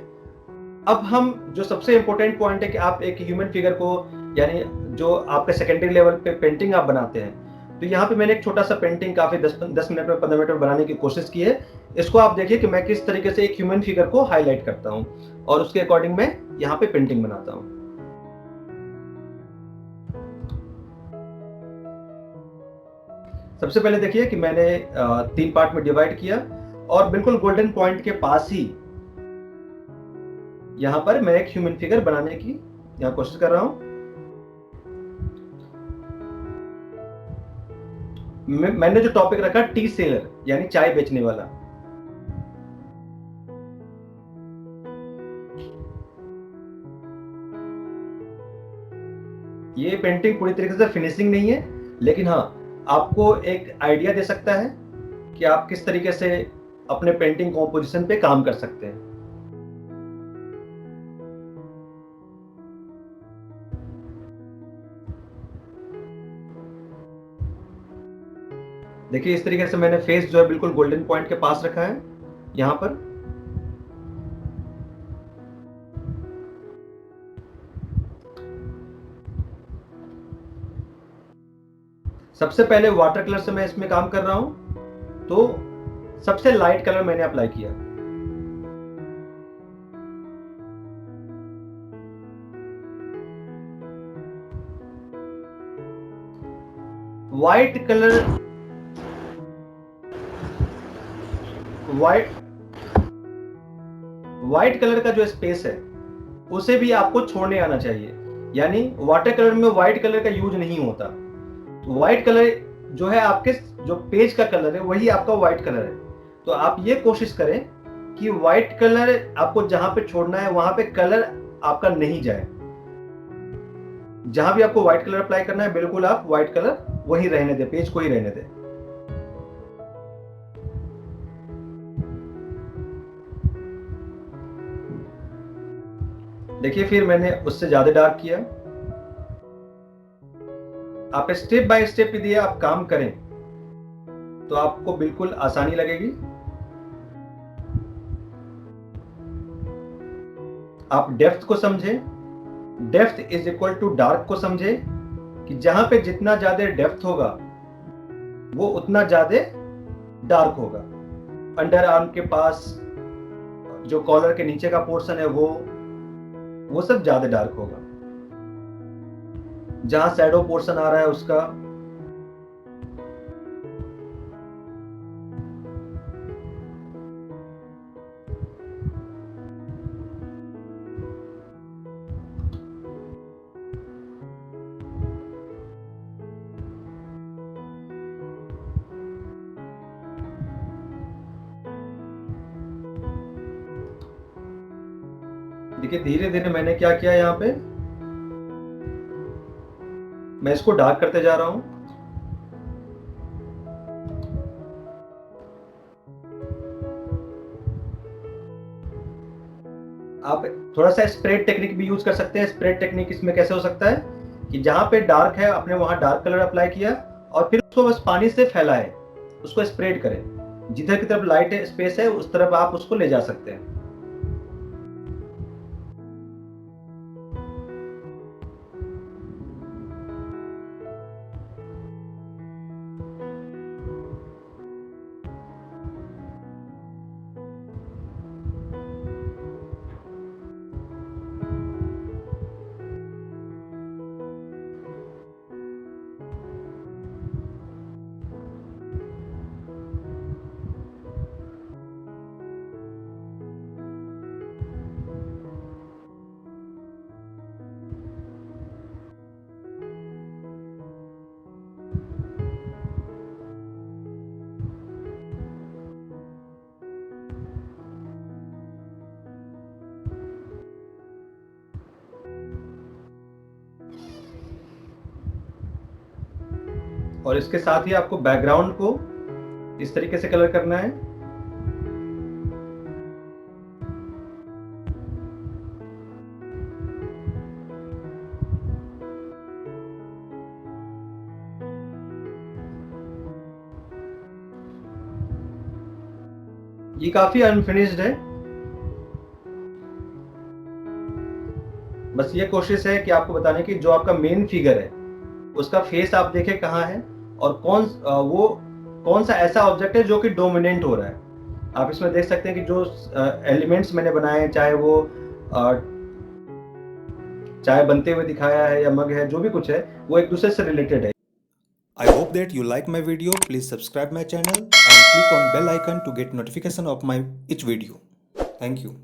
Speaker 1: अब हम जो सबसे इंपॉर्टेंट पॉइंट है कि आप एक ह्यूमन फिगर को, यानी जो आपके सेकेंडरी लेवल पे पेंटिंग आप बनाते हैं, तो यहाँ पे मैंने एक छोटा सा पेंटिंग काफी 10 मिनट में 15 मिनट में बनाने की कोशिश की है। इसको आप देखिए कि मैं किस तरीके से एक ह्यूमन फिगर को हाईलाइट करता हूँ और उसके अकॉर्डिंग मैं यहाँ पे पेंटिंग बनाता हूँ। सबसे पहले देखिए कि मैंने 3 पार्ट में डिवाइड किया और बिल्कुल गोल्डन पॉइंट के पास ही यहाँ पर मैं एक ह्यूमन फिगर बनाने की यहाँ कोशिश कर रहा हूँ। मैंने जो टॉपिक रखा टी सेलर, यानी चाय बेचने वाला। ये पेंटिंग पूरी तरीके से फिनिशिंग नहीं है, लेकिन हाँ आपको एक आइडिया दे सकता है कि आप किस तरीके से अपने पेंटिंग कॉम्पोजिशन पे काम कर सकते हैं। देखिए इस तरीके से मैंने फेस जो है बिल्कुल गोल्डन पॉइंट के पास रखा है यहाँ पर। सबसे पहले वाटर कलर से मैं इसमें काम कर रहा हूं, तो सबसे लाइट कलर मैंने अप्लाई किया। व्हाइट कलर, व्हाइट कलर का जो स्पेस है उसे भी आपको छोड़ने आना चाहिए, यानी वाटर कलर में व्हाइट कलर का यूज नहीं होता। तो व्हाइट कलर जो है आपके जो पेज का कलर है वही आपका व्हाइट कलर है। तो आप ये कोशिश करें कि व्हाइट कलर आपको जहां पे छोड़ना है वहां पे कलर आपका नहीं जाए। जहां भी आपको व्हाइट कलर अप्लाई करना है बिल्कुल आप व्हाइट कलर वही रहने दें, पेज को ही रहने दें। देखिए फिर मैंने उससे ज्यादा डार्क किया। आप स्टेप बाय स्टेप यदि आप काम करें तो आपको बिल्कुल आसानी लगेगी। आप डेप्थ को समझें, depth is equal to dark को समझें कि जहां पे जितना ज्यादा डेप्थ होगा वो उतना ज्यादा डार्क होगा। अंडर आर्म के पास जो कॉलर के नीचे का पोर्शन है वो सब ज्यादा डार्क होगा। जहां शैडो पोर्शन आ रहा है उसका देखिए धीरे धीरे मैंने क्या किया, यहाँ पे मैं इसको डार्क करते जा रहा हूं। आप थोड़ा सा स्प्रेड टेक्निक भी यूज कर सकते हैं। स्प्रेड टेक्निक इसमें कैसे हो सकता है कि जहां पे डार्क है आपने वहां डार्क कलर अप्लाई किया और फिर उसको बस पानी से फैलाएं, उसको स्प्रेड करें। जिधर की तरफ लाइट स्पेस है उस तरफ आप उसको ले जा सकते हैं। और इसके साथ ही आपको बैकग्राउंड को इस तरीके से कलर करना है। ये काफी अनफिनिश्ड है। बस ये कोशिश है कि आपको बताने की जो आपका मेन फिगर है उसका फेस आप देखें कहाँ है और कौन सा ऐसा ऑब्जेक्ट है जो कि डोमिनेंट हो रहा है। आप इसमें देख सकते हैं कि जो एलिमेंट्स मैंने बनाए हैं, चाहे बनते हुए दिखाया है या मग है, जो भी कुछ है वो एक दूसरे से रिलेटेड है।
Speaker 2: I hope that you like my video. Please subscribe my channel and click on bell icon to get notification of my each video. Thank you.